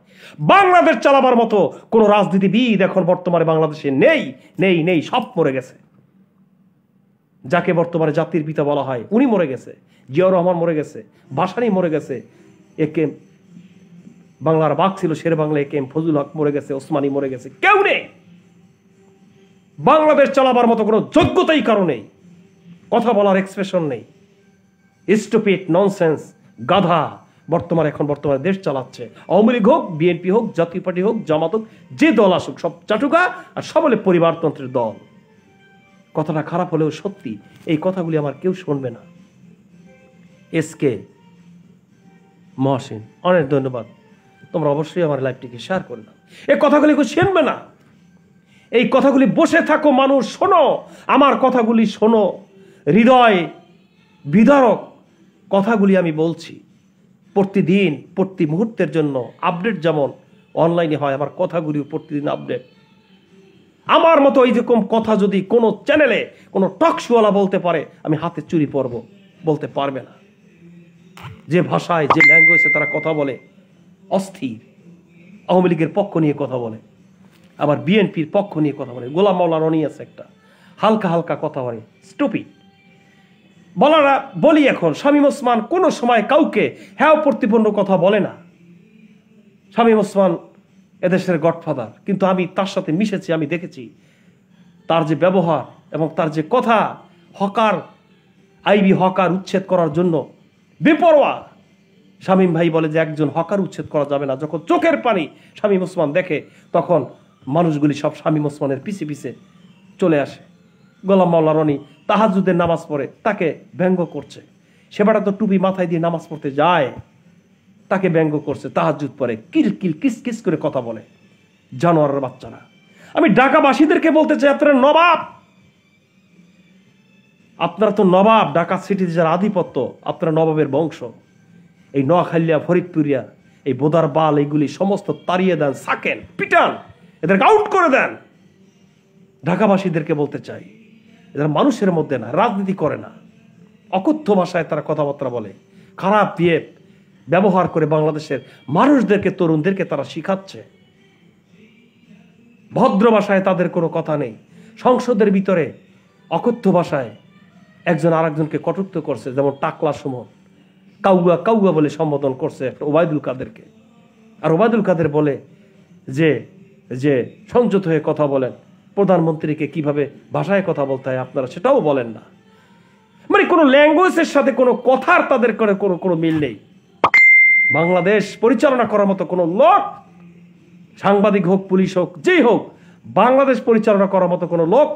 বাংলাদেশ চালাবার মতো কোন রাজনীতিবিদ এখন বর্তমানে বাংলাদেশে নেই, নেই, নেই, সব মরে গেছে। যাকে বর্তমানে জাতির পিতা বলা হয় উনি মরে গেছে, জিয়াউর রহমান মরে গেছে, ভাসানী মরে গেছে, একে বাংলার বাঘ ছিল শের বাংলা, একে ফজলুল হক মরে গেছে, ওসমানী মরে গেছে। কেউ নেই বাংলাদেশ চালাবার মতো কোনো যোগ্যতাই কারো নেই, কথা বলার এক্সপ্রেশন নেই। স্টুপিড, ননসেন্স, গাধা বর্তমানে দেশ চালাচ্ছে। আওয়ামী লীগ হোক, বিএনপি হোক, জাতীয় পার্টি হোক, জামাত হোক, যে দল আসুক, সব চাটুকা আর সবলে পরিবারতন্ত্রের দল। কথাটা খারাপ হলেও সত্যি, এই কথাগুলি আমার কেউ শুনবে না। এসকে মহসিন, অনেক ধন্যবাদ। তোমরা অবশ্যই আমার লাইভটিকে শেয়ার করে দাও। এই কথাগুলি কেউ শুনবে না। এই কথাগুলি বসে থাকো মানুষ, শোনো আমার কথাগুলি, শোনো। হৃদয় বিদারক কথাগুলি আমি বলছি প্রতিদিন, প্রতি মুহূর্তের জন্য আপডেট যেমন অনলাইনে হয়, আমার কথাগুলিও প্রতিদিন আপডেট। আমার মতো এইরকম কথা যদি কোনো চ্যানেলে কোনো টকশোওয়ালা বলতে পারে, আমি হাতে চুরি পরব, বলতে পারবে না। যে ভাষায়, যে ল্যাঙ্গুয়েজে তারা কথা বলে, অস্থির। আওয়ামী লীগের পক্ষ নিয়ে কথা বলে, আবার বিএনপির পক্ষ নিয়ে কথা বলে। গোলাম মাওলা রনি আছে একটা, হালকা হালকা কথা বলে, স্টুপিড। বলি এখন, শামীম ওসমান কোনো সময় কাউকে হ্যাঁ প্রতিপন্ন কথা বলে না। শামীম ওসমান এদেশের গডফাদার, কিন্তু আমি তার সাথে মিশেছি, আমি দেখেছি তার যে ব্যবহার এবং তার যে কথা, হকার, আইবি হকার উচ্ছেদ করার জন্য বেপরোয়া। শামীম ভাই বলে যে একজন হকার উচ্ছেদ করা যাবে না। যখন চোখের পানি শামীম ওসমান দেখে, তখন মানুষগুলি সব শামীম ওসমানের পিছে পিছে চলে আসে। গোলাম মাওলা রনি তাহাজ্জুদের নামাজ পড়ে, তাকে ব্যঙ্গ করছে। সেবাটা তো টুপি মাথায় দিয়ে নামাজ পড়তে যায়, তাকে ব্যঙ্গ করছে। তাহাজ্জুদ পরে কিল কিল কিস কিস করে কথা বলে, জানোয়ারের বাচ্চারা। আমি ঢাকাবাসীদেরকে বলতে চাই, আপনারা নবাব, আপনারা তো নবাব, ঢাকা সিটিতে যারা আধিপত্য, আপনারা নবাবের বংশ। এই নোয়াখালিয়া, ফরিদপুরিয়া, এই বোদার বাল, এইগুলি সমস্ত তাড়িয়ে দেন, সাকেন, পিটান, এদেরকে আউট করে দেন। ঢাকাবাসীদেরকে বলতে চাই, এরা মানুষের মধ্যে না, রাজনীতি করে না, অকথ্য ভাষায় তারা কথাবার্তা বলে, খারাপ ব্যবহার করে বাংলাদেশের মানুষদেরকে, তরুণদেরকে তারা শিখাচ্ছে। ভদ্র ভাষায় তাদের কোনো কথা নেই। সংসদের ভিতরে অকথ্য ভাষায় একজন আরেকজনকে কটূক্ত করছে, যেমন টাকলা সুমন কাউয়া কাউয়া বলে সম্বোধন করছে একটা ওবায়দুল কাদেরকে। আর ওবায়দুল কাদের বলে যে যে সংযত হয়ে কথা বলেন, প্রধানমন্ত্রীকে কিভাবে ভাষায় কথা বলতে হয় আপনারা সেটাও বলেন না। মানে কোনো ল্যাঙ্গুয়েজের সাথে কোনো কথার তাদের করে কোনো মিল নেই। বাংলাদেশ পরিচালনা করার মতো কোনো লোক, সাংবাদিক হোক, পুলিশ হোক, যেই হোক, বাংলাদেশ পরিচালনা করার মতো কোনো লোক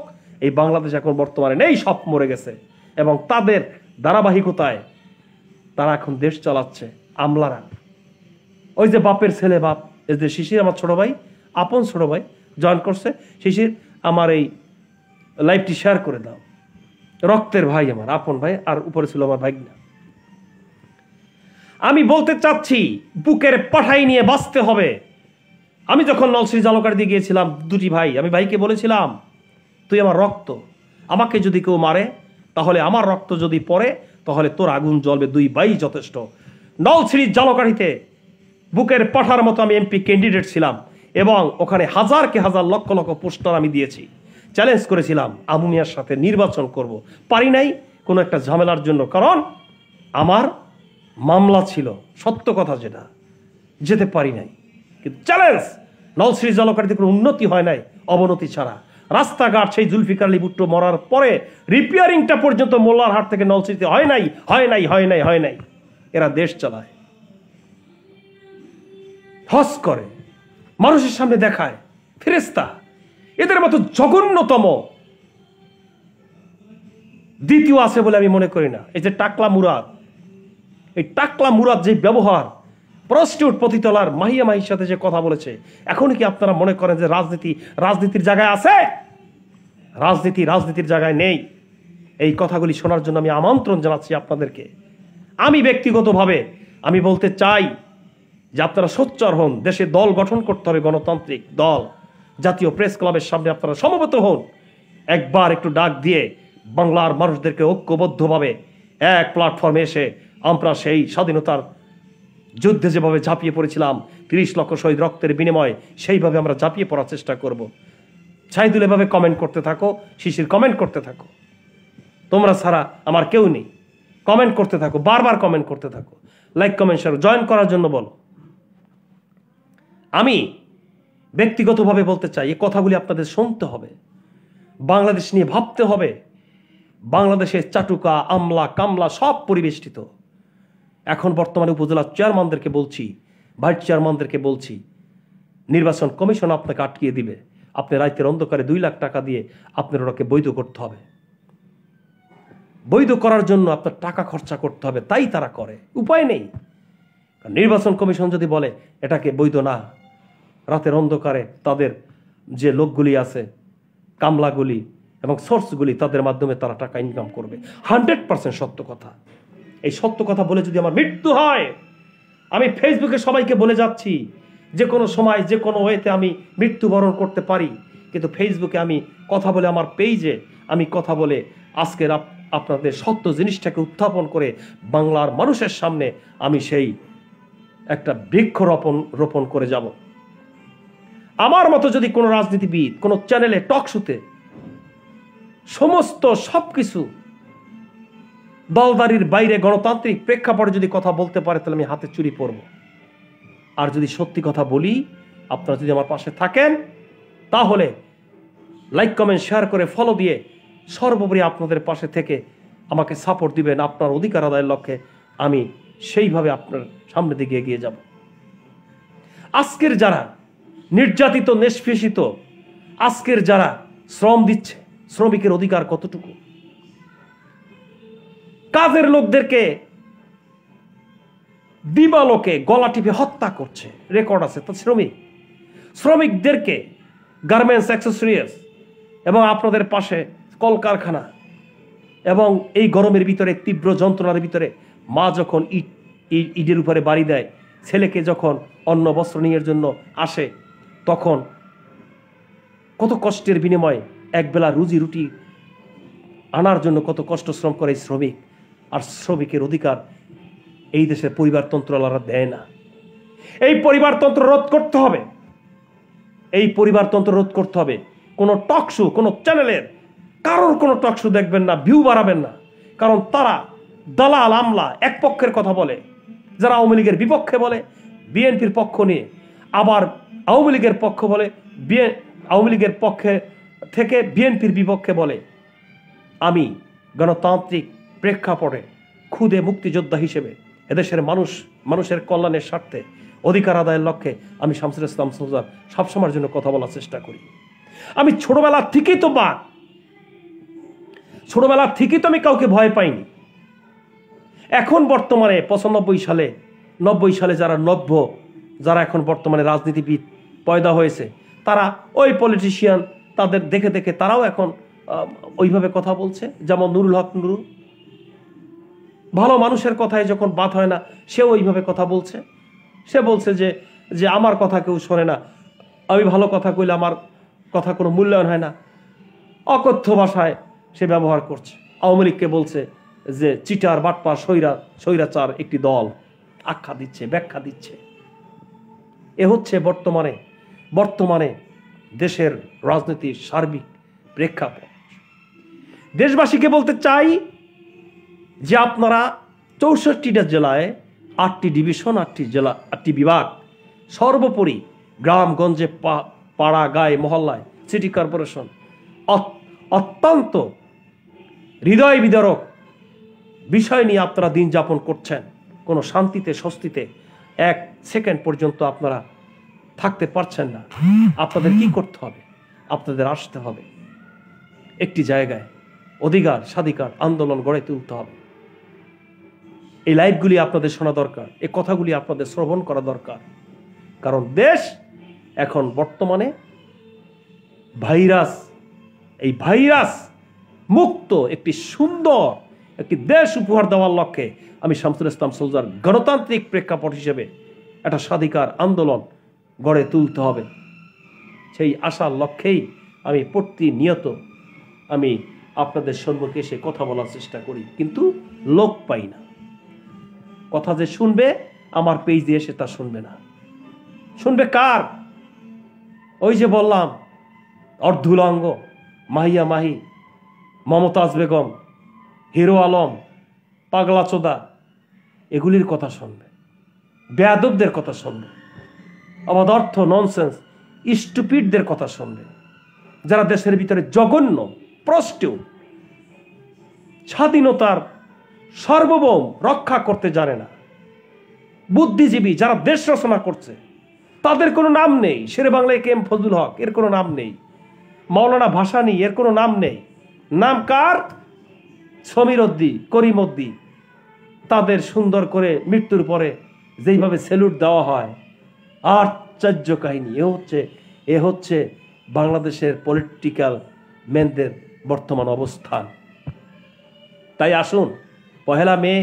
এই বাংলাদেশ এখন বর্তমানে নেই, সব মরে গেছে। এবং তাদের ধারাবাহিকতায় তারা এখন দেশ চালাচ্ছে আমলারা। ওই যে বাপের ছেলে বাপ, এই যে শিশির আমার ছোট ভাই, আপন ছোট ভাই জয়েন করছে। শিশির, আমার এই লাইভটি শেয়ার করে দাও। রক্তের ভাই, আমার আপন ভাই, আর উপরে ছিল আমার ভাগ্না। আমি বলতে চাচ্ছি, বুকের পাঠাই নিয়ে বাঁচতে হবে। আমি যখন নলছিরি জালকাঠি দিয়ে গিয়েছিলাম, দুটি ভাই, আমি ভাইকে বলেছিলাম, তুই আমার রক্ত, আমাকে যদি কেউ মারে তাহলে আমার রক্ত যদি পড়ে তাহলে তোর আগুন জ্বলবে, দুই ভাই যথেষ্ট। নলছিরি জালকাঠিতে বুকের পাঠার মতো আমি এমপি ক্যান্ডিডেট ছিলাম, এবং ওখানে হাজারকে হাজার লক্ষ লক্ষ পোস্টার আমি দিয়েছি, চ্যালেঞ্জ করেছিলাম আমু মিয়ার সাথে নির্বাচন করব। পারি নাই কোনো একটা ঝামেলার জন্য, কারণ আমার মামলা ছিল, সত্য কথা যেটা, যেতে পারি নাই। কিন্তু চ্যালেঞ্জ, নলছিরি জালকাঠিতে কোনো উন্নতি হয় নাই, অবনতি ছাড়া। রাস্তাঘাট সেই জুলফিকার আলী ভুট্টো মরার পরে রিপেয়ারিংটা পর্যন্ত মোল্লারহাট থেকে নলছিরিতে হয় নাই, হয় নাই, হয় নাই, হয় নাই। এরা দেশ চালায়, হস করে, মানুষের সামনে দেখায় ফেরেস্তা। এদের মতো জঘন্যতম দ্বিতীয় আছে বলে আমি মনে করি না। এই যে টাকলা মুরাদ, এই টাকলা মুরাদ যে ব্যবহার, প্রস্টিটিউট পতিতলার মাহিয়া মাহির সাথে যে কথা বলেছে, এখন কি আপনারা মনে করেন যে রাজনীতির জায়গায় আছে? রাজনীতির জায়গায় নেই। এই কথাগুলি শোনার জন্য আমি আমন্ত্রণ জানাচ্ছি আপনাদেরকে। আমি ব্যক্তিগতভাবে আমি বলতে চাই যে আপনারা সোচ্চার হন, দেশে দল গঠন করতে হবে, গণতান্ত্রিক দল। জাতীয় প্রেস ক্লাবের সামনে আপনারা সমবেত হন, একবার একটু ডাক দিয়ে বাংলার মানুষদেরকে ঐক্যবদ্ধভাবে এক প্ল্যাটফর্মে এসে আমরা সেই স্বাধীনতার যুদ্ধে যেভাবে ঝাঁপিয়ে পড়েছিলাম, ৩০ লক্ষ শহীদ রক্তের বিনিময়ে, সেইভাবে আমরা ঝাঁপিয়ে পড়ার চেষ্টা করব। ছাইদুল এভাবে কমেন্ট করতে থাকো, শিশির কমেন্ট করতে থাকো, তোমরা ছাড়া আমার কেউ নেই। কমেন্ট করতে থাকো, বারবার কমেন্ট করতে থাকো, লাইক কমেন্ট শেয়ার, জয়েন করার জন্য বলো। আমি ব্যক্তিগতভাবে বলতে চাই, এই কথাগুলি আপনাদের শুনতে হবে, বাংলাদেশ নিয়ে ভাবতে হবে। বাংলাদেশের চাটুকা, আমলা, কামলা সব পরিবেষ্টিত। এখন বর্তমানে উপজেলা চেয়ারম্যানদেরকে বলছি, ভাইস চেয়ারম্যানদেরকে বলছি, নির্বাচন কমিশন আপনাকে আটকিয়ে দিবে। আপনি রাতের অন্ধকারে 2 লাখ টাকা দিয়ে আপনার ওনাকে বৈধ করতে হবে। বৈধ করার জন্য আপনার টাকা খরচা করতে হবে, তাই তারা করে, উপায় নেই। নির্বাচন কমিশন যদি বলে এটাকে বৈধ না, রাতের অন্ধকারে তাদের যে লোকগুলি আছে, কামলাগুলি এবং সোর্সগুলি, তাদের মাধ্যমে তারা টাকা ইনকাম করবে। 100% সত্য কথা। এই সত্য কথা বলে যদি আমার মৃত্যু হয়, আমি ফেসবুকে সবাইকে বলে যাচ্ছি, যে কোনো সময় যে কোনো ওয়েতে আমি মৃত্যুবরণ করতে পারি, কিন্তু ফেসবুকে আমি কথা বলে, আমার পেজে আমি কথা বলে আজকের আপনাদের সত্য জিনিসটাকে উত্থাপন করে বাংলার মানুষের সামনে আমি সেই একটা বৃক্ষ রোপণ করে যাব। আমার মতো যদি কোনো রাজনীতিবিদ কোনো চ্যানেলে টক শোতে সমস্ত সবকিছু দলদারির বাইরে গণতান্ত্রিক প্রেক্ষাপটে যদি কথা বলতে পারে, তাহলে আমি হাতে চুরি পরব। আর যদি সত্যি কথা বলি, আপনারা যদি আমার পাশে থাকেন, তাহলে লাইক কমেন্ট শেয়ার করে ফলো দিয়ে সর্বোপরি আপনাদের পাশে থেকে আমাকে সাপোর্ট দিবেন। আপনার অধিকার আদায়ের লক্ষ্যে আমি সেইভাবে আপনার সামনের দিকে এগিয়ে যাব। আজকের যারা নির্যাতিত, নিষ্পেষিত, আজকের যারা শ্রম দিচ্ছে, শ্রমিকের অধিকার কতটুকু? কাজের লোকদেরকে দিবালোকে গলা টিপে হত্যা করছে, রেকর্ড আছে। তো শ্রমিকদেরকে গার্মেন্টস, অ্যাক্সেসরিজ এবং আপনাদের পাশে কলকারখানা, এবং এই গরমের ভিতরে, তীব্র যন্ত্রণার ভিতরে মা যখন ইটের উপরে বাড়ি দেয়, ছেলেকে যখন অন্ন বস্ত্র নিয়ে জন্য আসে, তখন কত কষ্টের বিনিময়ে একবেলা রুজি রুটি আনার জন্য কত কষ্ট শ্রম করে এই শ্রমিক। আর শ্রমিকের অধিকার এই দেশের পরিবারতন্ত্রওয়ালারা দেয় না। এই পরিবারতন্ত্র রোধ করতে হবে, এই পরিবারতন্ত্র রোধ করতে হবে। কোনো টক শো, কোনো চ্যানেলের কারোর কোনো টক শো দেখবেন না, ভিউ বাড়াবেন না, কারণ তারা দালাল আমলা এক পক্ষের কথা বলে, যারা আওয়ামী লীগের বিপক্ষে বলে বিএনপির পক্ষ নিয়ে, আবার আওয়ামী লীগের পক্ষ বলে আওয়ামী লীগের পক্ষে থেকে বিএনপির বিপক্ষে বলে। আমি গণতান্ত্রিক প্রেক্ষাপটে খুদে মুক্তিযোদ্ধা হিসেবে এদেশের মানুষের কল্যাণের স্বার্থে, অধিকার আদায়ের লক্ষ্যে আমি শামসুল ইসলাম সোলজার সবসময়ের জন্য কথা বলার চেষ্টা করি। আমি ছোটবেলা থেকেই তো ছোটবেলা থেকেই তো আমি কাউকে ভয় পাইনি। এখন বর্তমানে 95 সালে 90 সালে যারা এখন বর্তমানে রাজনীতিবিদ পয়দা হয়েছে, তারা ওই পলিটিশিয়ান, তাদের দেখে দেখে তারাও এখন ওইভাবে কথা বলছে। যেমন নুরুল হক নুরু, ভালো মানুষের কথায় যখন বাদ হয় না, সেও ওইভাবে কথা বলছে। সে বলছে যে আমার কথা কেউ শোনে না, আমি ভালো কথা কইলে আমার কথা কোনো মূল্যায়ন হয় না। অকথ্য ভাষায় সে ব্যবহার করছে। আওয়ামী লীগকে বলছে যে চিটার, বাটপার, স্বৈরাচার একটি দল, আখ্যা দিচ্ছে, ব্যাখ্যা দিচ্ছে। এ হচ্ছে বর্তমানে দেশের রাজনীতির সার্বিক প্রেক্ষাপট। দেশবাসীকে বলতে চাই যে আপনারা 64টা জেলায় 8টি ডিভিশন, 8টি বিভাগ, সর্বোপরি গ্রামগঞ্জে, পাড়া গায়ে, মহল্লায়, সিটি কর্পোরেশন, অত্যন্ত হৃদয় বিদারক বিষয় নিয়ে আপনারা দিন যাপন করছেন। কোনো শান্তিতে স্বস্তিতে 1 সেকেন্ড পর্যন্ত আপনারা থাকতে পারছেন না। আপনাদের কি করতে হবে? আপনাদের আসতে হবে একটি জায়গায়, অধিকার স্বাধিকার আন্দোলন গড়ে তুলতে হবে। এই লাইভগুলি আপনাদের শোনা দরকার, এই কথাগুলি আপনাদের শ্রবণ করা দরকার। কারণ দেশ এখন বর্তমানে এই ভাইরাস মুক্ত একটি সুন্দর একটি দেশ উপহার দেওয়ার লক্ষ্যে আমি শামসুল ইসলাম সোলজার গণতান্ত্রিক প্রেক্ষাপট হিসেবে একটা স্বাধিকার আন্দোলন গড়ে তুলতে হবে। সেই আশার লক্ষ্যেই আমি প্রতিনিয়ত আমি আপনাদের সম্মুখে এসে কথা বলার চেষ্টা করি, কিন্তু লোক পাই না। কথা যে শুনবে আমার পেজ দিয়ে এসে তা শুনবে না। শুনবে কার? ওই যে বললাম, অর্ধুলাঙ্গ, মাহিয়া মাহি, মমতাজ বেগম, হিরো আলম, পাগলা চোদা, এগুলির কথা শুনবে, বেয়াদবদের কথা শুনবে, অবাদর্থ ননসেন্স স্টুপিডদের কথা শুনবে, যারা দেশের ভিতরে জঘন্য প্রস্টিটিউট, স্বাধীনতার সার্বভৌম রক্ষা করতে জানে না, বুদ্ধিজীবী যারা দেশ রচনা করছে তাদের কোনো নাম নেই। শেরে বাংলায় কে এম ফজলুল হক, এর কোনো নাম নেই। মাওলানা ভাসানী, এর কোনো নাম নেই। নাম কার? সমীরউদ্দি, করিমউদ্দি, তাদের সুন্দর করে মৃত্যুর পরে যেইভাবে স্যালুট দেওয়া হয়, আশ্চর্য কাহিনী। এ হচ্ছে বাংলাদেশের পলিটিক্যাল ম্যানদের বর্তমান অবস্থান। তাই আসুন, পহেলা মে,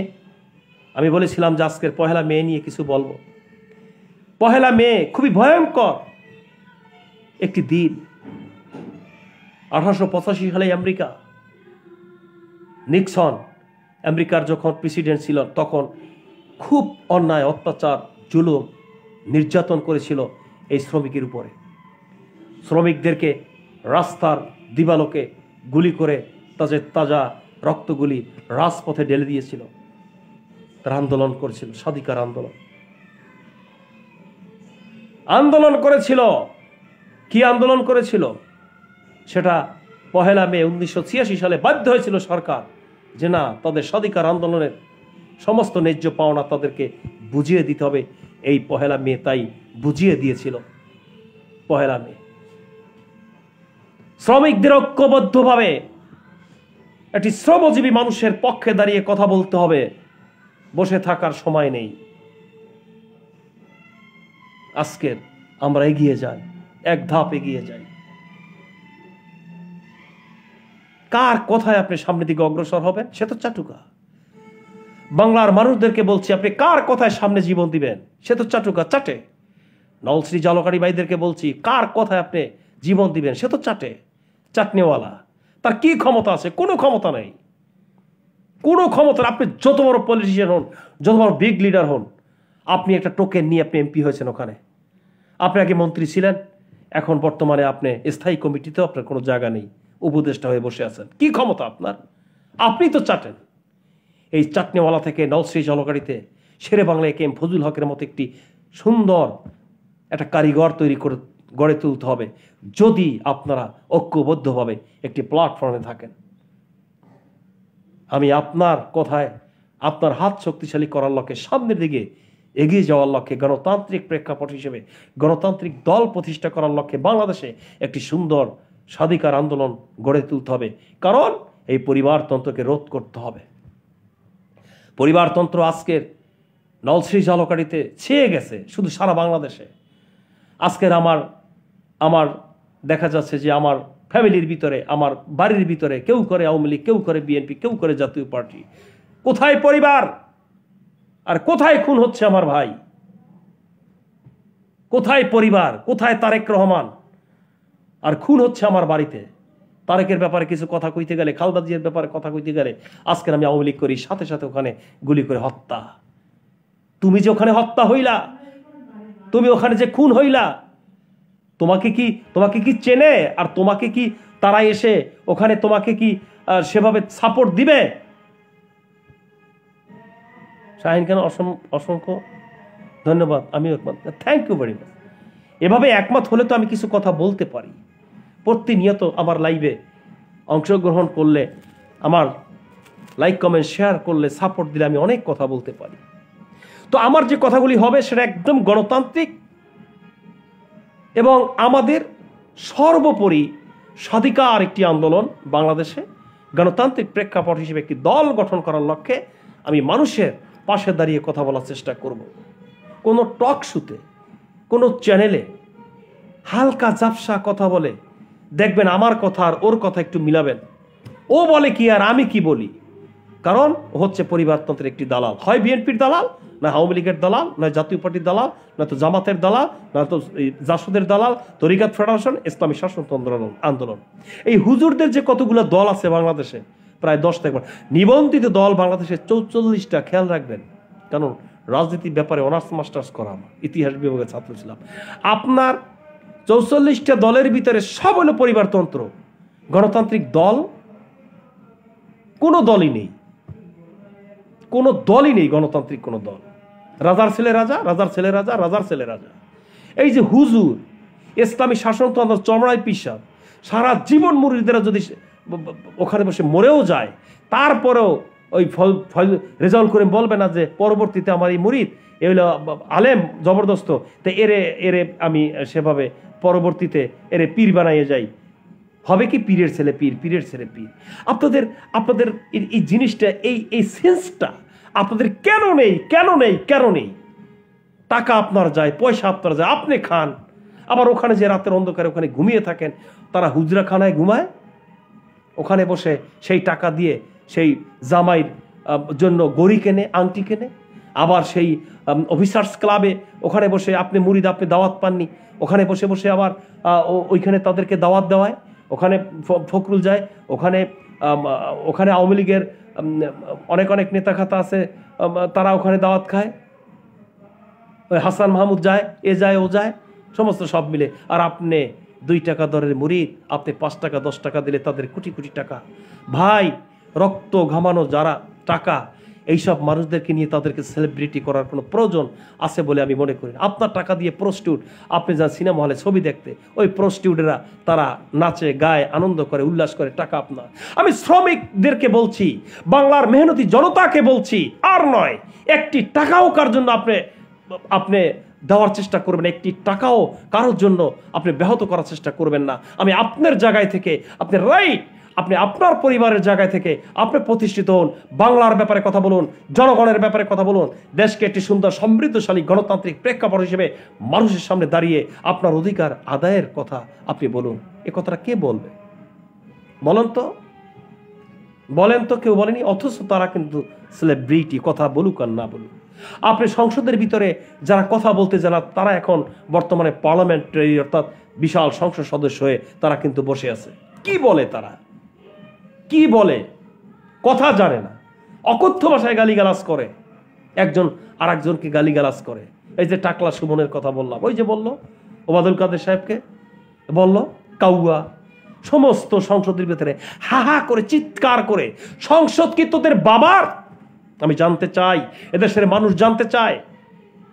আমি বলেছিলাম যে আজকের পহেলা মে নিয়ে কিছু বলবো। পহেলা মে খুবই ভয়ঙ্কর একটি দিন। 1885 সালে আমেরিকা, নিক্সন আমেরিকার যখন প্রেসিডেন্ট ছিল, তখন খুব অন্যায়, অত্যাচার, জুলুম, নির্যাতন করেছিল এই শ্রমিকের উপরে। শ্রমিকদেরকে রাস্তার দিবালোকে গুলি করে তাদের তাজা রক্তগুলি রাজপথে ঢেলে দিয়েছিল। তারা আন্দোলন করেছিল, স্বাধিকার আন্দোলন করেছিল। কি আন্দোলন করেছিল? সেটা পহেলা মে 1986 সালে বাধ্য হয়েছিল সরকার যে না, তাদের স্বাধিকার আন্দোলনের সমস্ত ন্যায্য পাওনা তাদেরকে বুঝিয়ে দিতে হবে। এই পহেলা মে তাই বুঝিয়ে দিয়েছিল। পহেলা মে শ্রমিকদের ঐক্যবদ্ধভাবে একটি শ্রমজীবী মানুষের পক্ষে দাঁড়িয়ে কথা বলতে হবে। বসে থাকার সময় নেই। আজকের আমরা এগিয়ে যাই, এক ধাপ এগিয়ে যাই। কার কথায় আপনি সামনের দিকে অগ্রসর হবেন সে তো চাটুকা। বাংলার মানুষদেরকে বলছি, আপনি কার কথায় সামনে জীবন দিবেন সে তো চাটুকা, চাটে। নলশ্রী জালকারি ভাইদেরকে বলছি, কার কথায় আপনি জীবন দিবেন সে তো চাটে, চাটনিওয়ালা। তার কি ক্ষমতা আছে? কোনো ক্ষমতা নেই, কোনো ক্ষমতা। আপনি যত বড় পলিটিশিয়ান হন, যত বড় বিগ লিডার হন, আপনি একটা টোকেন নিয়ে আপনি এমপি হয়েছেন, ওখানে আপনি আগে মন্ত্রী ছিলেন, এখন বর্তমানে আপনি স্থায়ী কমিটিতেও আপনার কোনো জায়গা নেই, উপদেষ্টা হয়ে বসে আছেন। কি ক্ষমতা আপনার? আপনি তো চাটেন। এই চাটনিওয়ালা থেকে নলশ্রী জলকারিতে শেরে বাংলা একে এম ফজলুল হকের মতো একটি সুন্দর একটা কারিগর তৈরি করে গড়ে তুলতে হবে, যদি আপনারা ঐক্যবদ্ধভাবে একটি প্ল্যাটফর্মে থাকেন। আমি আপনার কথায়, আপনার হাত শক্তিশালী করার লক্ষ্যে, সামনের দিকে এগিয়ে যাওয়ার লক্ষ্যে, গণতান্ত্রিক প্রেক্ষাপট হিসেবে গণতান্ত্রিক দল প্রতিষ্ঠা করার লক্ষ্যে বাংলাদেশে একটি সুন্দর স্বাধিকার আন্দোলন গড়ে তুলতে হবে। কারণ এই পরিবারতন্ত্রকে রোধ করতে হবে। পরিবারতন্ত্র আজকের নলশ্রী জালকারিতে ছেয়ে গেছে শুধু সারা বাংলাদেশে। আজকের আমার দেখা যাচ্ছে যে আমার ফ্যামিলির ভিতরে, আমার বাড়ির ভিতরে কেউ করে আওয়ামী লীগ, কেউ করে বিএনপি, কেউ করে জাতীয় পার্টি। কোথায় পরিবার? আর কোথায় খুন হচ্ছে আমার ভাই? কোথায় পরিবার? কোথায় তারেক রহমান? আর খুন হচ্ছে আমার বাড়িতে। তারেকের ব্যাপারে কিছু কথা কইতে গেলে, খালেদা জিয়ার ব্যাপারে কথা কইতে গেলে, আজকের আমি আওয়ামী লীগ করি, সাথে সাথে ওখানে গুলি করে হত্যা। তুমি যে ওখানে হত্যা হইলা, তুমি ওখানে যে খুন হইলা, তোমাকে কি চেনে? আর তোমাকে কি তারা এসে ওখানে তোমাকে কি সেভাবে সাপোর্ট দিবে? শাহিন খান, অসংখ্য ধন্যবাদ। আমি থ্যাংক ইউ ভেরি মাচ। এভাবে একমত হলে তো আমি কিছু কথা বলতে পারি। প্রতিনিয়ত আমার লাইভে অংশগ্রহণ করলে, আমার লাইক কমেন্ট শেয়ার করলে, সাপোর্ট দিলে আমি অনেক কথা বলতে পারি। তো আমার যে কথাগুলি হবে সেটা একদম গণতান্ত্রিক এবং আমাদের সর্বোপরি স্বাধিকার একটি আন্দোলন। বাংলাদেশে গণতান্ত্রিক প্রেক্ষাপট হিসেবে একটি দল গঠন করার লক্ষ্যে আমি মানুষের পাশে দাঁড়িয়ে কথা বলার চেষ্টা করব। কোনো টক শোতে, কোনো চ্যানেলে হালকা ঝাপসা কথা বলে দেখবেন আমার কথা আর ওর কথা একটু মিলাবেন। ও বলে কি আর আমি কি বলি, কারণ ও হচ্ছে পরিবারতন্ত্রের একটি দালাল। হয় বিএনপির দালাল, না আওয়ামী লীগের দালাল, না জাতীয় পার্টির দালাল, না তো জামাতের দালাল, না তো জাসদের দালাল, তরিকাত ফেডারেশন, ইসলামী শাসনতন্ত্র আন্দোলন। এই হুজুরদের যে কতগুলো দল আছে বাংলাদেশে, প্রায় 10টা নিবন্ধিত দল বাংলাদেশে 44টা। খেয়াল রাখবেন, কারণ রাজনীতির ব্যাপারে অনার্স মাস্টার্স করা, আমার ইতিহাস বিভাগের ছাত্র ছিলাম। আপনার 44টা দলের ভিতরে সব হলো পরিবারতন্ত্র। গণতান্ত্রিক দল কোনো দলই নেই, কোনো দলই নেই গণতান্ত্রিক কোনো দল। রাজার ছেলে রাজা, রাজার ছেলে রাজা, রাজার ছেলে রাজা। এই যে হুজুর, ইসলামী শাসনতন্ত্র চমড়ায় পিসাব, সারা জীবন মুরিদরা যদি ওখানে বসে মরেও যায়, তারপরেও ওই রেজাল্ট করে বলবে না যে পরবর্তীতে আমার এই মুরিদ এ হলো আলেম জবরদস্ত, তো এরে আমি সেভাবে পরবর্তীতে এরে পীর বানাইয়ে যাই। হবে কি পীরের ছেলে পীর, পীরের ছেলে পীর। আপনাদের আপনাদের এই জিনিসটা, এই সেন্সটা আপনাদের কেন নেই, কেন নেই, কেন নেই? টাকা আপনার যায়, পয়সা আপনার যায়, আপনি খান, আবার ওখানে যে রাতের অন্ধকারে ওখানে ঘুমিয়ে থাকেন, তারা হুজরাখানায় ঘুমায়, ওখানে বসে সেই টাকা দিয়ে সেই জামাইয়ের জন্য গড়ি কেনে, আংটি কেনে, আবার সেই অফিসার্স ক্লাবে ওখানে বসে আপনি মুরিদ, আপনি দাওয়াত পাননি, ওখানে বসে বসে আবার ওইখানে তাদেরকে দাওয়াত দেওয়ায়, ওখানে ফখরুল যায়, ওখানে ওখানে আওয়ামী লীগের অনেক অনেক নেতা খাতা আছে, তারা ওখানে দাওয়াত খায়, হাসান মাহমুদ যায়, এ যায়, ও যায়, সমস্ত সব মিলে। আর আপনি 2 টাকা দরের মুরিদ, আপনি 5 টাকা 10 টাকা দিলে তাদের কোটি কোটি টাকা। ভাই, রক্ত ঘামানো যারা টাকা, এইসব মানুষদেরকে নিয়ে তাদেরকে সেলিব্রিটি করার কোনো প্রয়োজন আছে বলে আমি মনে করি। আপনার টাকা দিয়ে প্রস্টিটিউট, আপনি যান সিনেমা হলে ছবি দেখতে, ওই প্রস্টিটিউটেরা তারা নাচে, গায়ে, আনন্দ করে, উল্লাস করে, টাকা আপনার। আমি শ্রমিকদেরকে বলছি, বাংলার মেহনতি জনতাকে বলছি, আর নয়, একটি টাকাও কার জন্য আপনি দেওয়ার চেষ্টা করবেন, একটি টাকাও কারোর জন্য আপনি ব্যাহত করার চেষ্টা করবেন না। আমি আপনার জায়গায় থেকে, আপনি রাইট, আপনি আপনার পরিবারের জায়গায় থেকে আপনি প্রতিষ্ঠিত হন, বাংলার ব্যাপারে কথা বলুন, জনগণের ব্যাপারে কথা বলুন, দেশকে একটি সুন্দর সমৃদ্ধশালী গণতান্ত্রিক প্রেক্ষাপট হিসেবে মানুষের সামনে দাঁড়িয়ে আপনার অধিকার আদায়ের কথা আপনি বলুন। এ কথাটা কে বলবে বলেন তো? বলেন তো, কেউ বলেনি। অথচ তারা কিন্তু সেলিব্রিটি, কথা বলুক আর না বলুক। আপনি সংসদের ভিতরে যারা কথা বলতে জানা, তারা এখন বর্তমানে পার্লামেন্টারি অর্থাৎ বিশাল সংসদ সদস্য হয়ে তারা কিন্তু বসে আছে। কি বলে তারা? কি বলে? কথা জানে না, অকথ্য ভাষায় গালিগালাজ করে, একজন আর একজনকে গালিগালাজ করে। এই যে টাকলা সুমনের কথা বললাম, ওই যে বলল ওবায়দুল কাদের সাহেবকে বলল কাউয়া, সমস্ত সংসদের ভিতরে হাহা করে চিৎকার করে, সংসদ কি তোদের বাবার? আমি জানতে চাই, এদেশের মানুষ জানতে চায়।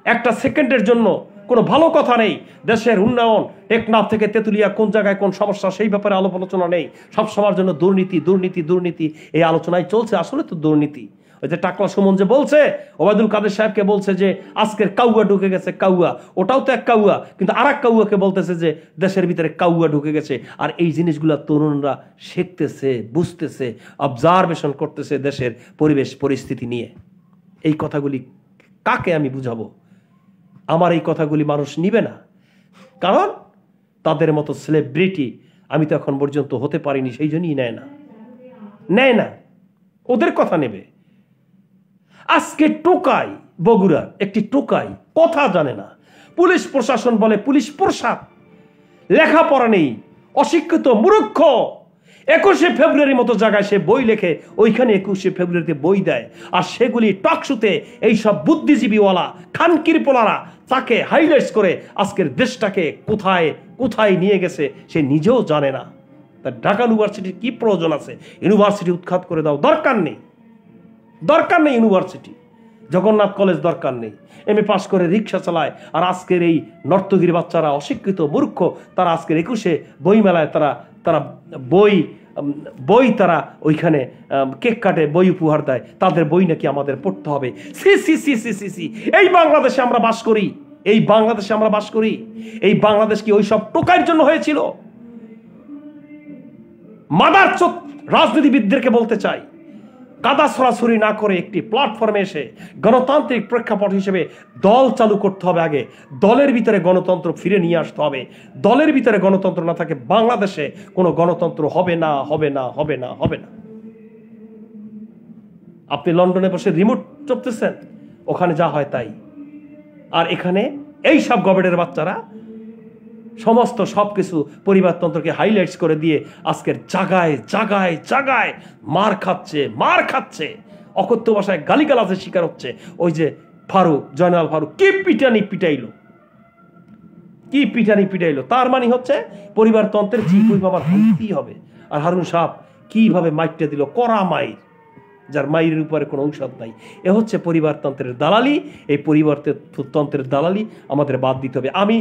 একটা সেকেন্ডের জন্য কোনো ভালো কথা নেই, দেশের উন্নয়ন, টেকনাফ থেকে তেতুলিয়া কোন জায়গায় কোন সমস্যা সেই ব্যাপারে আলোচনা নেই। সব সময়ের জন্য দুর্নীতি, দুর্নীতি, দুর্নীতি, এই আলোচনায় চলছে। আসলে তো দুর্নীতি। ওই যে টাকলা সুমন যে বলছে, ওবায়দুল কাদের সাহেবকে বলছে যে আজকের কাউয়া ঢুকে গেছে, কাউয়া, ওটাও তো এক কাউয়া, কিন্তু আর এক কাউয়াকে বলতেছে যে দেশের ভিতরে কাউয়া ঢুকে গেছে। আর এই জিনিসগুলো তরুণরা শিখতেছে, বুঝতেছে, অবজারভেশন করতেছে দেশের পরিবেশ পরিস্থিতি নিয়ে। এই কথাগুলি কাকে আমি বুঝাবো? আমার এই কথাগুলি মানুষ নিবে না, কারণ তাদের মতো সেলিব্রিটি আমি তো এখন পর্যন্ত হতে পারিনি, সেই জন্যই নেয় না। ওদের কথা নেবে। আজকে টোকাই, বগুড়ার একটি টোকাই, কথা জানে না, পুলিশ প্রশাসন বলে পুলিশ প্রশাসন, লেখাপড়া নেই, অশিক্ষিত, মূর্খ। 21শে ফেব্রুয়ারির মতো জায়গায় সে বই লেখে, ওইখানে 21শে ফেব্রুয়ারিতে বই দেয়, আর সেগুলি টকশুতে এইসব বুদ্ধিজীবীওয়ালা খানকির পোলারা তাকে হাইলাইটস করে আজকের দেশটাকে কোথায় কোথায় নিয়ে গেছে সে নিজেও জানে না। তার ঢাকা ইউনিভার্সিটির কি প্রয়োজন আছে? ইউনিভার্সিটি উৎখাত করে দাও, দরকার নেই, দরকার নেই ইউনিভার্সিটি। জগন্নাথ কলেজ দরকার নেই, এমএ পাশ করে রিক্সা চালায়। আর আজকের এই নর্তগির বাচ্চারা অশিক্ষিত, মূর্খ, তারা আজকের 21শে বই মেলায় তারা বই তারা ওইখানে কেক কাটে, বই উপহার দেয়, তাদের বই নাকি আমাদের পড়তে হবে। C C C C C C. এই বাংলাদেশে আমরা বাস করি, এই বাংলাদেশে আমরা বাস করি। এই বাংলাদেশ কি ওই সব টোকাইয়ের জন্য হয়েছিল? মাদারচোদ রাজনীতিবিদদেরকে বলতে চাই, কাদা ছড়াছড়ি না করে একটি প্ল্যাটফর্মে এসে গণতান্ত্রিক প্রেক্ষাপট হিসেবে দল চালু করতে হবে। আগে দলের ভিতরে গণতন্ত্র ফিরে নিয়ে আসতে হবে। দলের ভিতরে গণতন্ত্র না থাকে বাংলাদেশে কোনো গণতন্ত্র হবে না, হবে না, হবে না, হবে না। আপনি লন্ডনে বসে রিমোট চপতেছেন, ওখানে যা হয় তাই। আর এখানে এই সব গবেটের বাচ্চারা সমস্ত সবকিছু পরিবারতন্ত্রকে হাইলাইটস করে দিয়ে আজকের জায়গায় জায়গায় জায়গায় মার খাচ্ছে, অকথ্য ভাষায় গালিগালাজের শিকার হচ্ছে। ওই যে ফারুক, জয়নাল ফারুক কি পিটানি পিটাইলো, তার মানে হচ্ছে পরিবারতন্ত্রের চিকুই বাবার ভাঙতেই হবে। আর হারুন সাহেব কিভাবে মাইরটা দিল, করা মাইর, যার মাইরের উপরে কোনো ঔষধ নাই। এ হচ্ছে পরিবারতন্ত্রের দালালি। এই পরিবারতন্ত্রের দালালি আমাদের বাদ দিতে হবে। আমি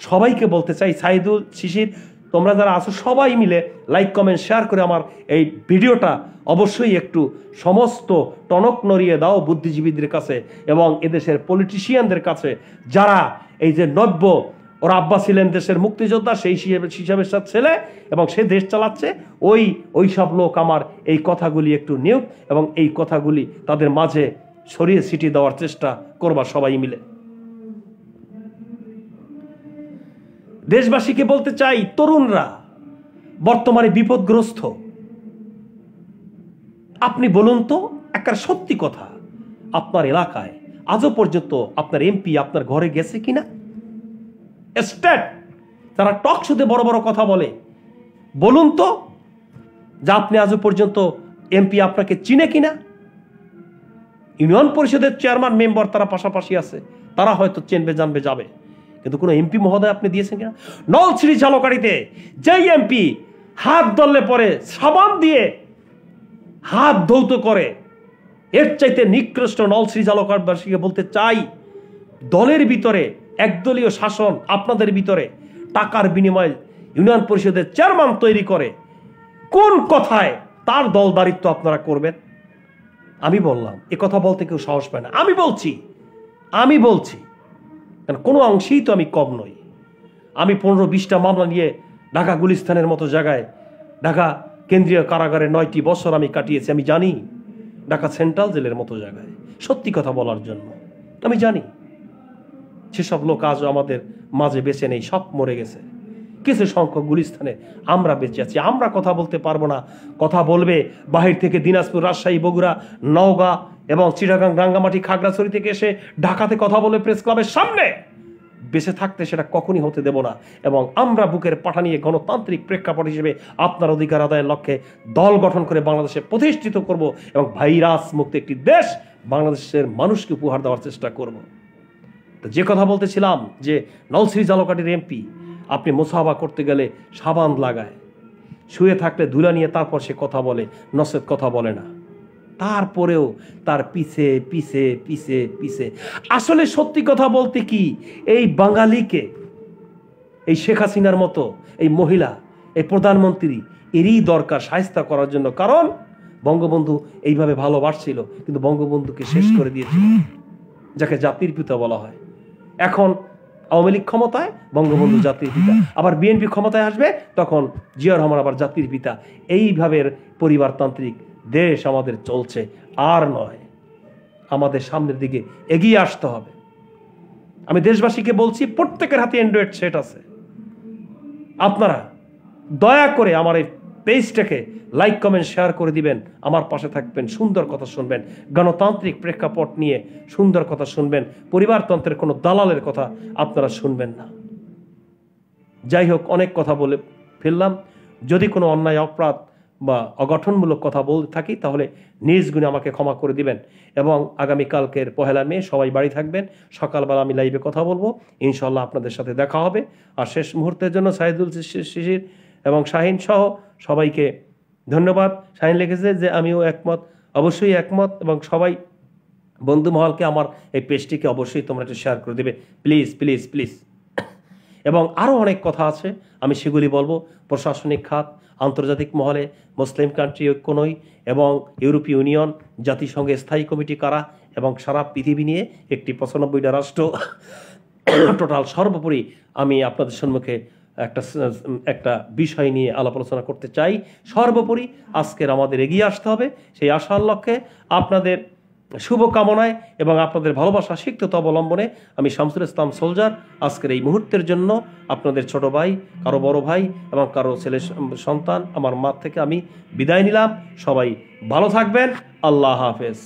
সবাইকে বলতে চাই, সাইদুল, শিশির, তোমরা যারা আছো সবাই মিলে লাইক, কমেন্ট, শেয়ার করে আমার এই ভিডিওটা অবশ্যই একটু সমস্ত টনক নড়িয়ে দাও বুদ্ধিজীবীদের কাছে এবং এদেশের পলিটিশিয়ানদের কাছে, যারা এই যে নব্য ওর আব্বা ছিলেন দেশের মুক্তিযোদ্ধা, সেই হিসাবের সাথে ছেলে, এবং সে দেশ চালাচ্ছে। ওই সব লোক আমার এই কথাগুলি একটু নিয়োগ এবং এই কথাগুলি তাদের মাঝে ছড়িয়ে ছিটিয়ে দেওয়ার চেষ্টা করবা সবাই মিলে। দেশবাসীকে বলতে চাই, তরুণরা বর্তমানে বিপদগ্রস্ত। আপনি বলুন তো একটা সত্যি কথা, আপনার এলাকায় আজও পর্যন্ত আপনার এমপি আপনার ঘরে গেছে কিনা? স্টেট তারা টক শোতে বড় বড় কথা বলে, বলুন তো যে আপনি আজও পর্যন্ত এমপি আপনাকে চিনে কিনা? ইউনিয়ন পরিষদের চেয়ারম্যান মেম্বার তারা পাশাপাশি আছে, তারা হয়তো চেনবে জানবে যাবে, কিন্তু কোনো এমপি মহোদয় আপনি দিয়েছেন কিনা? নলছিড়ি ঝালকাঠিতে যেই এমপি হাত ধরলে পরে সাবান দিয়ে হাত ধৌত করে, এর চাইতে নিকৃষ্ট নলছিড়ি ঝালকাঠিবাসীকে বলতে চাই, দলের ভিতরে একদলীয় শাসন আপনাদের ভিতরে টাকার বিনিময়ে ইউনিয়ন পরিষদের চেয়ারম্যান তৈরি করে কোন কথায় তার দলদারিত্ব আপনারা করবেন? আমি বললাম, এ কথা বলতে কেউ সাহস পায় না। আমি বলছি কারণ কোনো অংশেই তো আমি কম নই। আমি 15-20টা মামলা নিয়ে ঢাকা গুলিস্তানের মতো জায়গায়, ঢাকা কেন্দ্রীয় কারাগারে 9টি বছর আমি কাটিয়েছি। আমি জানি ঢাকা সেন্ট্রাল জেলের মতো জায়গায় সত্যি কথা বলার জন্য আমি জানি সেসব লোক আজও আমাদের মাঝে বেঁচে নেই, সব মরে গেছে। কিছু সংখ্যক গুলিস্তানে আমরা বেঁচে আছি। আমরা কথা বলতে পারবো না, কথা বলবে বাহির থেকে দিনাজপুর, রাজশাহী, বগুড়া, নওগাঁ এবং চিটাগাং, রাঙ্গামাটি, খাগড়াছড়ি থেকে এসে ঢাকাতে কথা বলে প্রেস ক্লাবের সামনে। বেঁচে থাকতে সেটা কখনই হতে দেব না। এবং আমরা বুকের পাঠা নিয়ে গণতান্ত্রিক প্রেক্ষাপট হিসেবে আপনার অধিকার আদায়ের লক্ষ্যে দল গঠন করে বাংলাদেশে প্রতিষ্ঠিত করব এবং ভাইরাস মুক্ত একটি দেশ বাংলাদেশের মানুষকে উপহার দেওয়ার চেষ্টা করব। তো যে কথা বলতেছিলাম যে নলছিড়ি ঝালকাঠির এমপি আপনি মোসাফা করতে গেলে সাবান লাগায়, শুয়ে থাকলে ধুলা নিয়ে তারপর সে কথা বলে, নসেদ কথা বলে না। তারপরেও তার পিছে পিছে পিছে পিছে আসলে সত্যি কথা বলতে কি, এই বাঙালিকে, এই শেখ হাসিনার মতো এই মহিলা, এই প্রধানমন্ত্রী, এরই দরকার শায়েস্তা করার জন্য। কারণ বঙ্গবন্ধু এইভাবে ভালোবাসছিল, কিন্তু বঙ্গবন্ধুকে শেষ করে দিয়েছিল, যাকে জাতির পিতা বলা হয়। এখন আওয়ামী লীগ ক্ষমতায়, বঙ্গবন্ধু জাতির পিতা। আবার বিএনপি ক্ষমতায় আসবে, তখন জিয়া রহমান আবার জাতির পিতা। এইভাবে পরিবারতান্ত্রিক দেশ আমাদের চলছে, আর নয়। আমাদের সামনের দিকে এগিয়ে আসতে হবে। আমি দেশবাসীকে বলছি, প্রত্যেকের হাতে অ্যান্ড্রয়েড সেট আছে। আপনারা দয়া করে আমার এই পেজটাকে লাইক, কমেন্ট, শেয়ার করে দিবেন, আমার পাশে থাকবেন, সুন্দর কথা শুনবেন, গণতান্ত্রিক প্রেক্ষাপট নিয়ে সুন্দর কথা শুনবেন, পরিবারতন্ত্রের কোনো দালালের কথা আপনারা শুনবেন না। যাই হোক, অনেক কথা বলে ফেললাম। যদি কোনো অন্যায়, অপরাধ বা অগঠনমূলক কথা বলতে থাকি তাহলে নিজ গুণে আমাকে ক্ষমা করে দিবেন। এবং আগামীকালকের 1 মে সবাই বাড়ি থাকবেন, সকালবেলা আমি লাইভে কথা বলবো, ইনশাল্লাহ আপনাদের সাথে দেখা হবে। আর শেষ মুহূর্তের জন্য সাইদুল শিশির এবং শাহিন সহ সবাইকে ধন্যবাদ। শাহিন লিখেছে যে আমিও একমত, অবশ্যই একমত, এবং সবাই বন্ধু মহলকে আমার এই পেজটিকে অবশ্যই তোমরা একটু শেয়ার করে দেবে, প্লিজ প্লিজ প্লিজ। এবং আরও অনেক কথা আছে, আমি সেগুলি বলবো। প্রশাসনিক খাত, আন্তর্জাতিক মহলে মুসলিম কান্ট্রি ঐক্য নই এবং ইউরোপীয় ইউনিয়ন, জাতিসংঘের স্থায়ী কমিটি কারা এবং সারা পৃথিবী নিয়ে একটি 95টা রাষ্ট্র, টোটাল সর্বোপরি আমি আপনাদের সম্মুখে একটা বিষয় নিয়ে আলাপ আলোচনা করতে চাই। সর্বোপরি আজকের আমাদের এগিয়ে আসতে হবে, সেই আশার লক্ষ্যে আপনাদের শুভকামনায় এবং আপনাদের ভালোবাসা সিক্ততা অবলম্বনে আমি শামসুল ইসলাম সোলজার আজকের এই মুহূর্তের জন্য আপনাদের ছোট ভাই, কারো বড় ভাই এবং কারো ছেলে সন্তান, আমার মা থেকে আমি বিদায় নিলাম। সবাই ভালো থাকবেন। আল্লাহ হাফেজ।